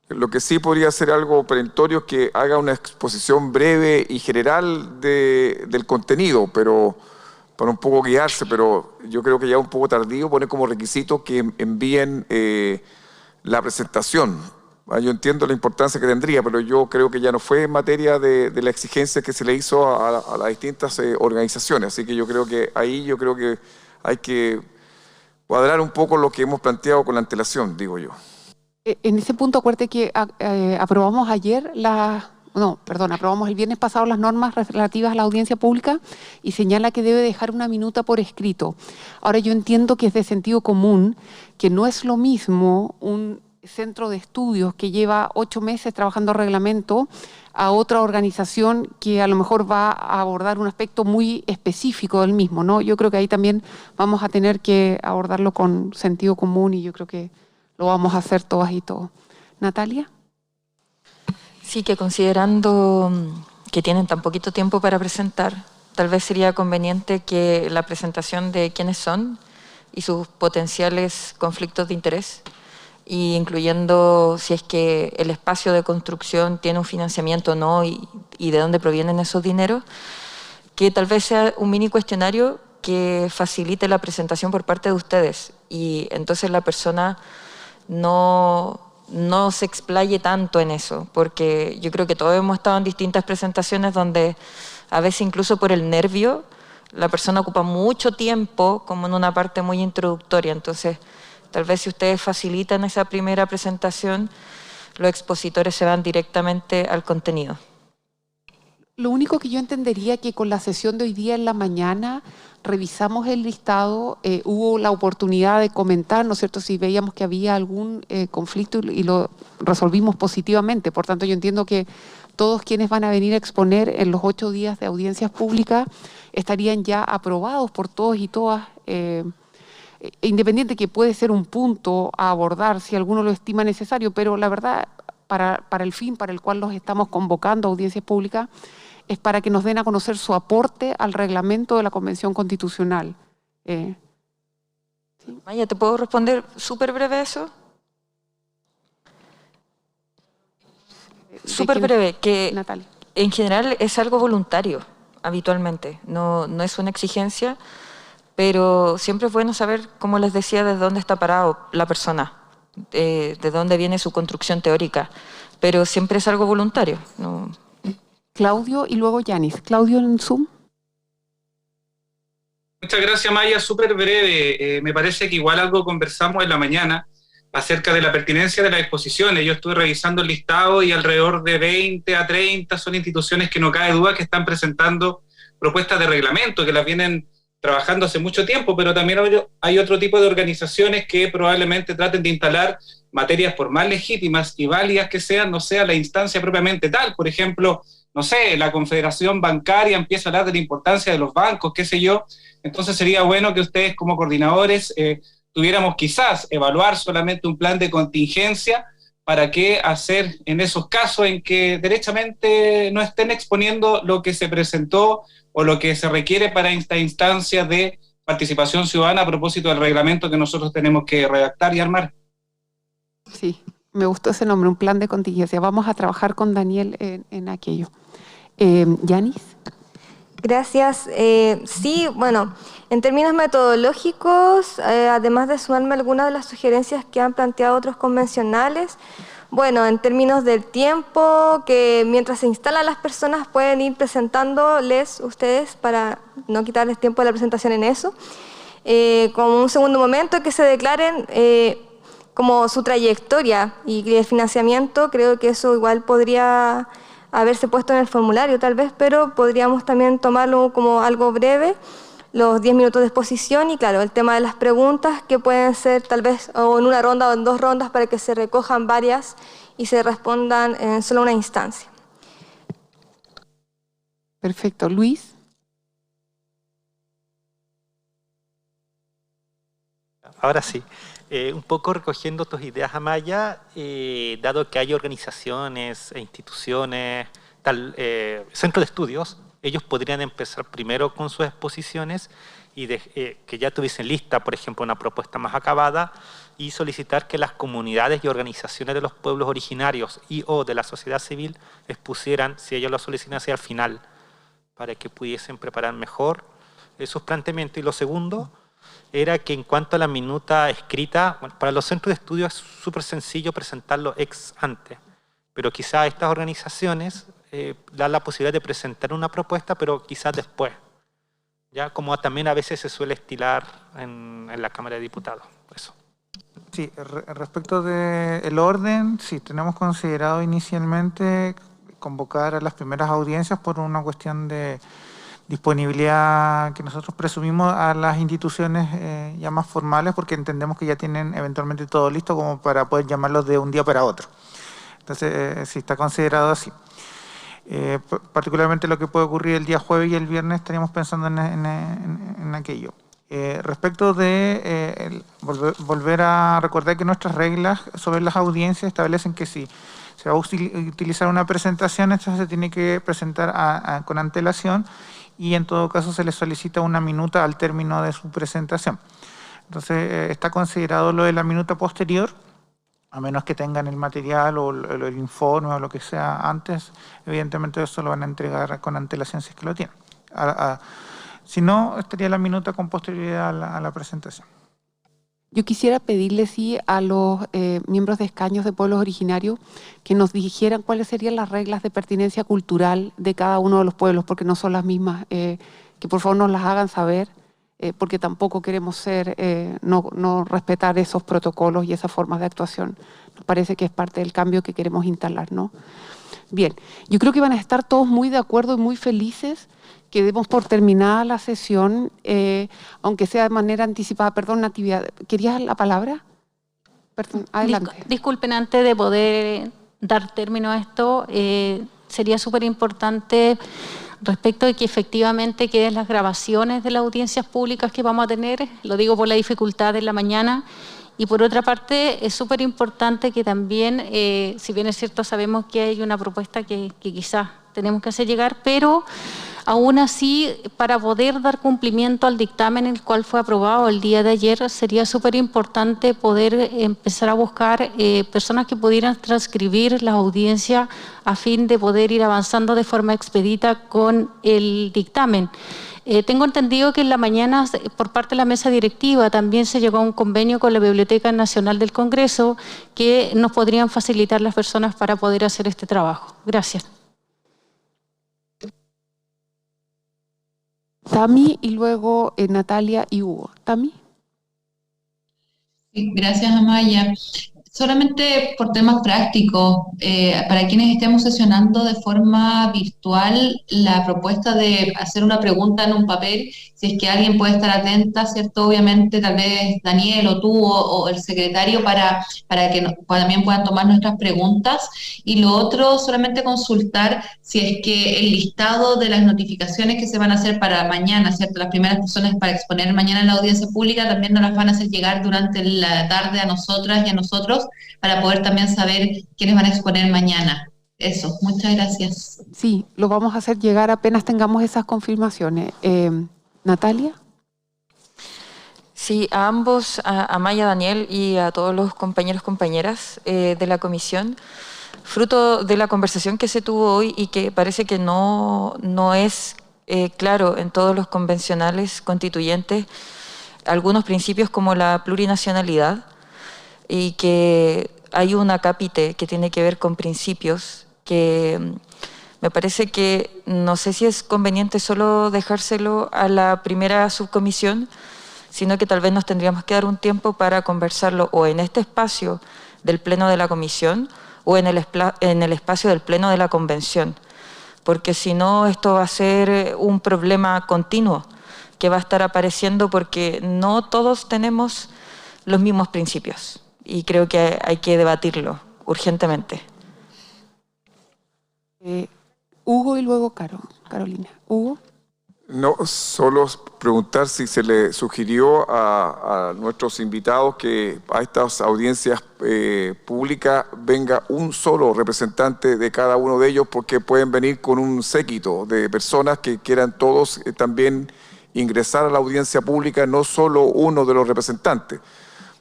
Lo que sí podría ser algo perentorio es que haga una exposición breve y general del contenido, pero para un poco guiarse, pero yo creo que ya un poco tardío poner como requisito que envíen la presentación. Yo entiendo la importancia que tendría, pero yo creo que ya no fue en materia de la exigencia que se le hizo a las distintas organizaciones. Así que yo creo que ahí hay que cuadrar un poco lo que hemos planteado con la antelación, digo yo. En ese punto, acuérdate que aprobamos aprobamos el viernes pasado las normas relativas a la audiencia pública y señala que debe dejar una minuta por escrito. Ahora yo entiendo que es de sentido común que no es lo mismo un centro de estudios que lleva 8 meses trabajando reglamento a otra organización que a lo mejor va a abordar un aspecto muy específico del mismo, ¿no? Yo creo que ahí también vamos a tener que abordarlo con sentido común y yo creo que lo vamos a hacer todas y todos. Natalia. Sí, que considerando que tienen tan poquito tiempo para presentar, tal vez sería conveniente que la presentación de quiénes son y sus potenciales conflictos de interés, y incluyendo si es que el espacio de construcción tiene un financiamiento o no y de dónde provienen esos dineros, que tal vez sea un mini cuestionario que facilite la presentación por parte de ustedes y entonces la persona no se explaye tanto en eso, porque yo creo que todos hemos estado en distintas presentaciones donde a veces incluso por el nervio la persona ocupa mucho tiempo como en una parte muy introductoria, entonces tal vez si ustedes facilitan esa primera presentación, los expositores se van directamente al contenido. Lo único que yo entendería que con la sesión de hoy día en la mañana revisamos el listado, hubo la oportunidad de comentar, ¿no es cierto?, si veíamos que había algún conflicto y lo resolvimos positivamente. Por tanto, yo entiendo que todos quienes van a venir a exponer en los 8 días de audiencias públicas estarían ya aprobados por todos y todas, independiente que puede ser un punto a abordar si alguno lo estima necesario, pero la verdad, para el fin para el cual los estamos convocando a audiencias públicas, es para que nos den a conocer su aporte al reglamento de la Convención Constitucional. ¿Sí? Maya, ¿te puedo responder súper breve eso? Súper breve, que Natalia. En general es algo voluntario, habitualmente, no es una exigencia, pero siempre es bueno saber, como les decía, de dónde está parado la persona, de dónde viene su construcción teórica, pero siempre es algo voluntario. ¿No? Claudio y luego Yanis. Claudio en Zoom. Muchas gracias, Maya. Súper breve. Me parece que igual algo conversamos en la mañana acerca de la pertinencia de las exposiciones. Yo estuve revisando el listado y alrededor de 20 a 30 son instituciones que no cabe duda que están presentando propuestas de reglamento, que las vienen trabajando hace mucho tiempo, pero también hay otro tipo de organizaciones que probablemente traten de instalar materias, por más legítimas y válidas que sean, no sea la instancia propiamente tal. Por ejemplo, no sé, la Confederación Bancaria empieza a hablar de la importancia de los bancos, qué sé yo. Entonces sería bueno que ustedes como coordinadores tuviéramos quizás evaluar solamente un plan de contingencia para qué hacer en esos casos en que derechamente no estén exponiendo lo que se presentó o lo que se requiere para esta instancia de participación ciudadana a propósito del reglamento que nosotros tenemos que redactar y armar. Sí, me gustó ese nombre, un plan de contingencia. Vamos a trabajar con Daniel en aquello. Yanis. Gracias. Sí, bueno, en términos metodológicos, además de sumarme algunas de las sugerencias que han planteado otros convencionales, bueno, en términos del tiempo, que mientras se instalan las personas pueden ir presentándoles ustedes para no quitarles tiempo de la presentación en eso. Como un segundo momento, que se declaren como su trayectoria y el financiamiento. Creo que eso igual podría haberse puesto en el formulario tal vez, pero podríamos también tomarlo como algo breve, los 10 minutos de exposición y claro, el tema de las preguntas que pueden ser tal vez o en una ronda o en 2 rondas para que se recojan varias y se respondan en solo una instancia. Perfecto. Luis. Ahora sí. Un poco recogiendo tus ideas, Amaya, dado que hay organizaciones e instituciones, centros de estudios, ellos podrían empezar primero con sus exposiciones y que ya tuviesen lista, por ejemplo, una propuesta más acabada y solicitar que las comunidades y organizaciones de los pueblos originarios y o de la sociedad civil expusieran, si ellos lo solicitan, hacia el final, para que pudiesen preparar mejor sus planteamientos. Y lo segundo era que en cuanto a la minuta escrita, bueno, para los centros de estudio es súper sencillo presentarlo ex ante, pero quizás estas organizaciones dan la posibilidad de presentar una propuesta, pero quizás después, ya como también a veces se suele estilar en la Cámara de Diputados. Eso. Sí, respecto del orden, sí, tenemos considerado inicialmente convocar a las primeras audiencias por una cuestión de disponibilidad que nosotros presumimos a las instituciones ya más formales, porque entendemos que ya tienen eventualmente todo listo como para poder llamarlos de un día para otro. Entonces, sí está considerado así. Particularmente lo que puede ocurrir el día jueves y el viernes, estaríamos pensando en aquello. Respecto de volver a recordar que nuestras reglas sobre las audiencias establecen que si se va a utilizar una presentación, esta se tiene que presentar con antelación y en todo caso se le solicita una minuta al término de su presentación. Entonces está considerado lo de la minuta posterior, a menos que tengan el material o el informe o lo que sea antes, evidentemente eso lo van a entregar con antelación si es que lo tienen. Si no, estaría la minuta con posterioridad a la presentación. Yo quisiera pedirle, sí, a los miembros de escaños de pueblos originarios que nos dijeran cuáles serían las reglas de pertinencia cultural de cada uno de los pueblos, porque no son las mismas, que por favor nos las hagan saber, porque tampoco queremos no respetar esos protocolos y esas formas de actuación. Nos parece que es parte del cambio que queremos instalar, ¿no? Bien, yo creo que van a estar todos muy de acuerdo y muy felices que demos por terminada la sesión, aunque sea de manera anticipada. Perdón, Natividad, ¿querías la palabra? Perdón, adelante. Disculpen, antes de poder dar término a esto, sería súper importante respecto de que efectivamente queden las grabaciones de las audiencias públicas que vamos a tener, lo digo por la dificultad de la mañana, y por otra parte es súper importante que también, si bien es cierto, sabemos que hay una propuesta que quizás tenemos que hacer llegar, pero Aún así, para poder dar cumplimiento al dictamen el cual fue aprobado el día de ayer, sería súper importante poder empezar a buscar personas que pudieran transcribir la audiencia a fin de poder ir avanzando de forma expedita con el dictamen. Tengo entendido que en la mañana, por parte de la mesa directiva, también se llegó a un convenio con la Biblioteca Nacional del Congreso que nos podrían facilitar las personas para poder hacer este trabajo. Gracias. Tami y luego Natalia y Hugo. Tami. Sí, gracias, Amaya. Solamente por temas prácticos, para quienes estemos sesionando de forma virtual, la propuesta de hacer una pregunta en un papel, si es que alguien puede estar atenta, ¿cierto? Obviamente, tal vez Daniel o tú o el secretario para que también puedan tomar nuestras preguntas. Y lo otro, solamente consultar si es que el listado de las notificaciones que se van a hacer para mañana, ¿cierto? Las primeras personas para exponer mañana en la audiencia pública también nos las van a hacer llegar durante la tarde a nosotras y a nosotros, para poder también saber quiénes van a exponer mañana. Eso, muchas gracias. Sí, lo vamos a hacer llegar apenas tengamos esas confirmaciones. Natalia. Sí, a ambos, a Maya, Daniel y a todos los compañeros y compañeras de la comisión, fruto de la conversación que se tuvo hoy y que parece que no es claro en todos los convencionales constituyentes, algunos principios como la plurinacionalidad, y que hay un acápite que tiene que ver con principios que me parece que no sé si es conveniente solo dejárselo a la primera subcomisión, sino que tal vez nos tendríamos que dar un tiempo para conversarlo o en este espacio del pleno de la comisión o en el espacio del pleno de la convención, porque si no esto va a ser un problema continuo que va a estar apareciendo porque no todos tenemos los mismos principios. Y creo que hay que debatirlo urgentemente. Hugo y luego Carolina. Hugo. No, solo preguntar si se le sugirió a nuestros invitados que a estas audiencias públicas venga un solo representante de cada uno de ellos, porque pueden venir con un séquito de personas que quieran todos también ingresar a la audiencia pública, no solo uno de los representantes.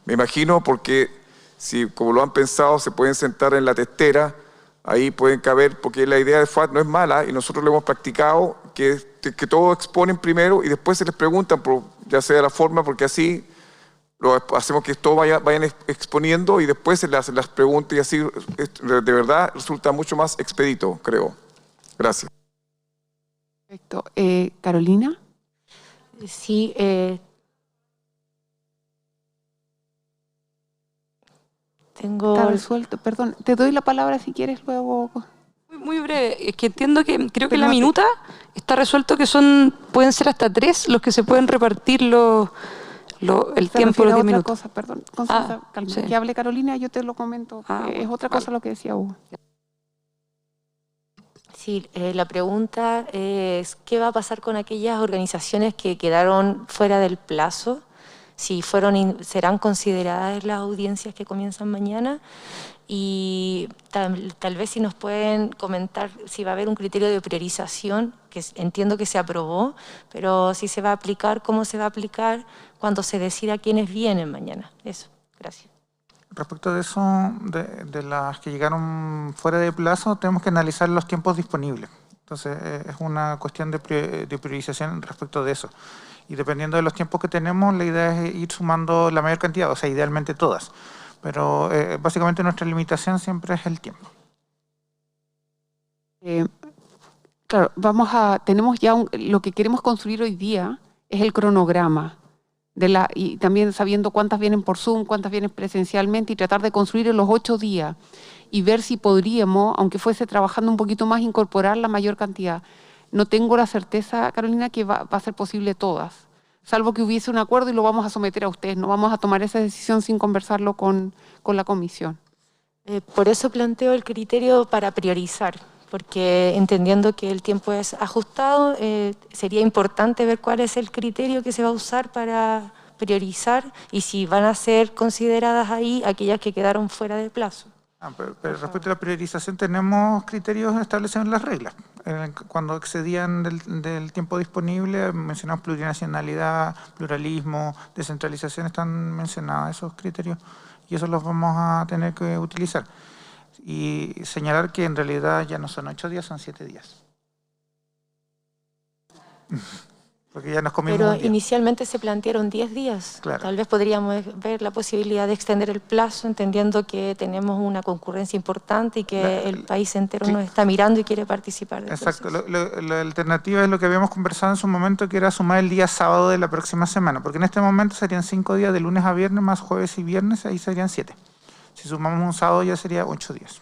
Me imagino porque si, como lo han pensado, se pueden sentar en la testera, ahí pueden caber, porque la idea de FAT no es mala y nosotros lo hemos practicado, que todos exponen primero y después se les preguntan, ya sea la forma, porque así hacemos que todos vayan exponiendo y después se les hacen las preguntas y así de verdad resulta mucho más expedito, creo. Gracias. Perfecto. Carolina. Sí, Está resuelto, perdón. Te doy la palabra si quieres luego. Muy breve, es que entiendo que creo que en la minuta está resuelto que pueden ser hasta 3 los que se pueden repartir el tiempo, los 10 minutos. Cosa, perdón. Calma. Sí. Que hable Carolina, yo te lo comento. Es otra cosa lo que decía Hugo. Sí, la pregunta es, ¿qué va a pasar con aquellas organizaciones que quedaron fuera del plazo? Si serán consideradas las audiencias que comienzan mañana, y tal vez si nos pueden comentar si va a haber un criterio de priorización, que entiendo que se aprobó, pero si se va a aplicar, cómo se va a aplicar cuando se decida quiénes vienen mañana. Eso, gracias. Respecto de eso, de las que llegaron fuera de plazo, tenemos que analizar los tiempos disponibles. Entonces, es una cuestión de priorización respecto de eso. Y dependiendo de los tiempos que tenemos, la idea es ir sumando la mayor cantidad, o sea, idealmente todas. Pero básicamente nuestra limitación siempre es el tiempo. Claro, tenemos ya lo que queremos construir hoy día es el cronograma, y también sabiendo cuántas vienen por Zoom, cuántas vienen presencialmente, y tratar de construir en los 8 días y ver si podríamos, aunque fuese trabajando un poquito más, incorporar la mayor cantidad. No tengo la certeza, Carolina, que va a ser posible todas, salvo que hubiese un acuerdo y lo vamos a someter a ustedes. No vamos a tomar esa decisión sin conversarlo con la comisión. Por eso planteo el criterio para priorizar, porque entendiendo que el tiempo es ajustado, sería importante ver cuál es el criterio que se va a usar para priorizar y si van a ser consideradas ahí aquellas que quedaron fuera de plazo. Pero respecto a la priorización tenemos criterios establecidos en las reglas. Cuando excedían del tiempo disponible, mencionamos plurinacionalidad, pluralismo, descentralización, están mencionados esos criterios y esos los vamos a tener que utilizar. Y señalar que en realidad ya no son 8 días, son 7 días. Porque ya nos comimos Pero un día. inicialmente se plantearon 10 días. Claro. Tal vez podríamos ver la posibilidad de extender el plazo, entendiendo que tenemos una concurrencia importante y que el país entero nos está mirando y quiere participar del Exacto. proceso. La alternativa es lo que habíamos conversado en su momento, que era sumar el día sábado de la próxima semana, porque en este momento serían 5 días de lunes a viernes, más jueves y viernes, ahí serían 7. Si sumamos un sábado ya sería 8 días.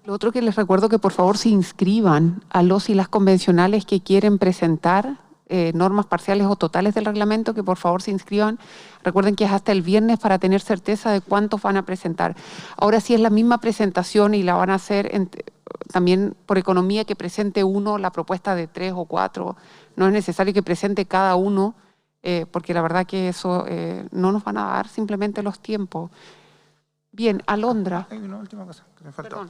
Lo otro que les recuerdo que por favor se inscriban a los y las convencionales que quieren presentar normas parciales o totales del reglamento, que por favor se inscriban. Recuerden que es hasta el viernes para tener certeza de cuántos van a presentar. Ahora sí es la misma presentación y la van a hacer también por economía, que presente uno la propuesta de 3 o 4. No es necesario que presente cada uno, porque la verdad que eso no nos van a dar simplemente los tiempos. Bien, Alondra. Hay una última cosa que me faltó.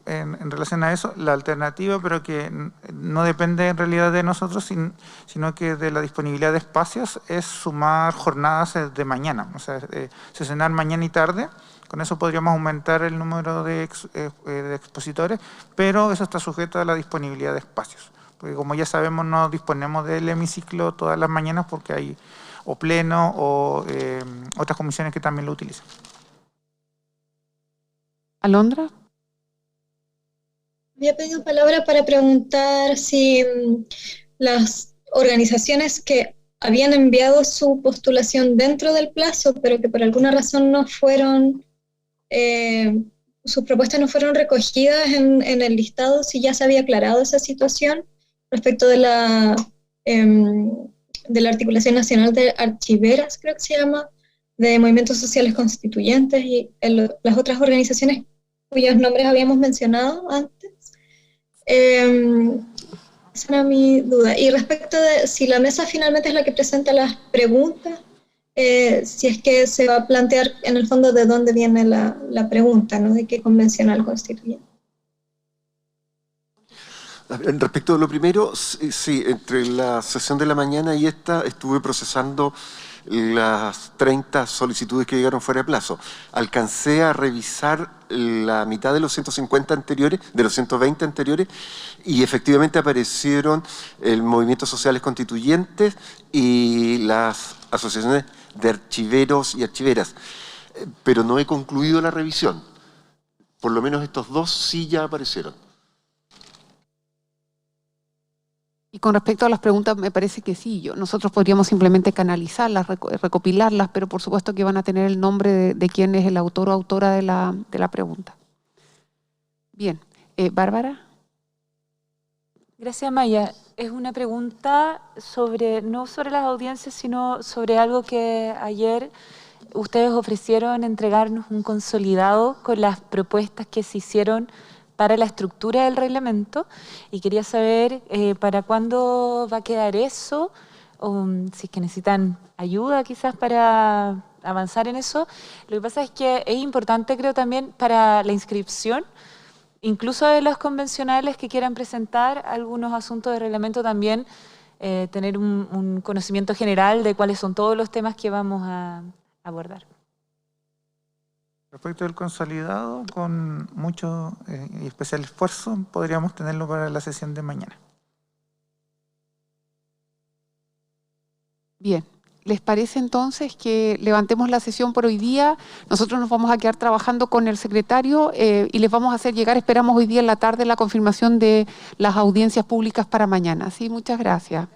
En relación a eso, la alternativa, pero que no depende en realidad de nosotros, sino que de la disponibilidad de espacios, es sumar jornadas de mañana, o sea, sesionar mañana y tarde. Con eso podríamos aumentar el número de expositores, pero eso está sujeto a la disponibilidad de espacios. Porque como ya sabemos, no disponemos del hemiciclo todas las mañanas porque hay o pleno o otras comisiones que también lo utilizan. Alondra. Había pedido palabra para preguntar si las organizaciones que habían enviado su postulación dentro del plazo, pero que por alguna razón no fueron, sus propuestas no fueron recogidas en el listado, si ya se había aclarado esa situación respecto de la Articulación Nacional de Archiveras, creo que se llama, de Movimientos Sociales Constituyentes y las otras organizaciones cuyos nombres habíamos mencionado antes. Esa era mi duda. Y respecto de si la mesa finalmente es la que presenta las preguntas, si es que se va a plantear en el fondo de dónde viene la pregunta, ¿no? De qué convencional constituyente. Respecto de lo primero, sí, entre la sesión de la mañana y esta estuve procesando las 30 solicitudes que llegaron fuera de plazo. Alcancé a revisar la mitad de los 150 anteriores, de los 120 anteriores, y efectivamente aparecieron el Movimiento Sociales Constituyentes y las asociaciones de archiveros y archiveras. Pero no he concluido la revisión. Por lo menos estos dos sí ya aparecieron. Y con respecto a las preguntas, me parece que sí. Nosotros podríamos simplemente canalizarlas, recopilarlas, pero por supuesto que van a tener el nombre de quién es el autor o autora de la pregunta. Bien. Bárbara. Gracias, Maya. Es una pregunta no sobre las audiencias, sino sobre algo que ayer ustedes ofrecieron entregarnos un consolidado con las propuestas que se hicieron para la estructura del reglamento, y quería saber para cuándo va a quedar eso, o si es que necesitan ayuda quizás para avanzar en eso. Lo que pasa es que es importante, creo, también para la inscripción, incluso de los convencionales que quieran presentar algunos asuntos de reglamento, también tener un conocimiento general de cuáles son todos los temas que vamos a abordar. Respecto del consolidado, con mucho y especial esfuerzo, podríamos tenerlo para la sesión de mañana. Bien. ¿Les parece entonces que levantemos la sesión por hoy día? Nosotros nos vamos a quedar trabajando con el secretario y les vamos a hacer llegar, esperamos hoy día en la tarde, la confirmación de las audiencias públicas para mañana. Sí, muchas gracias.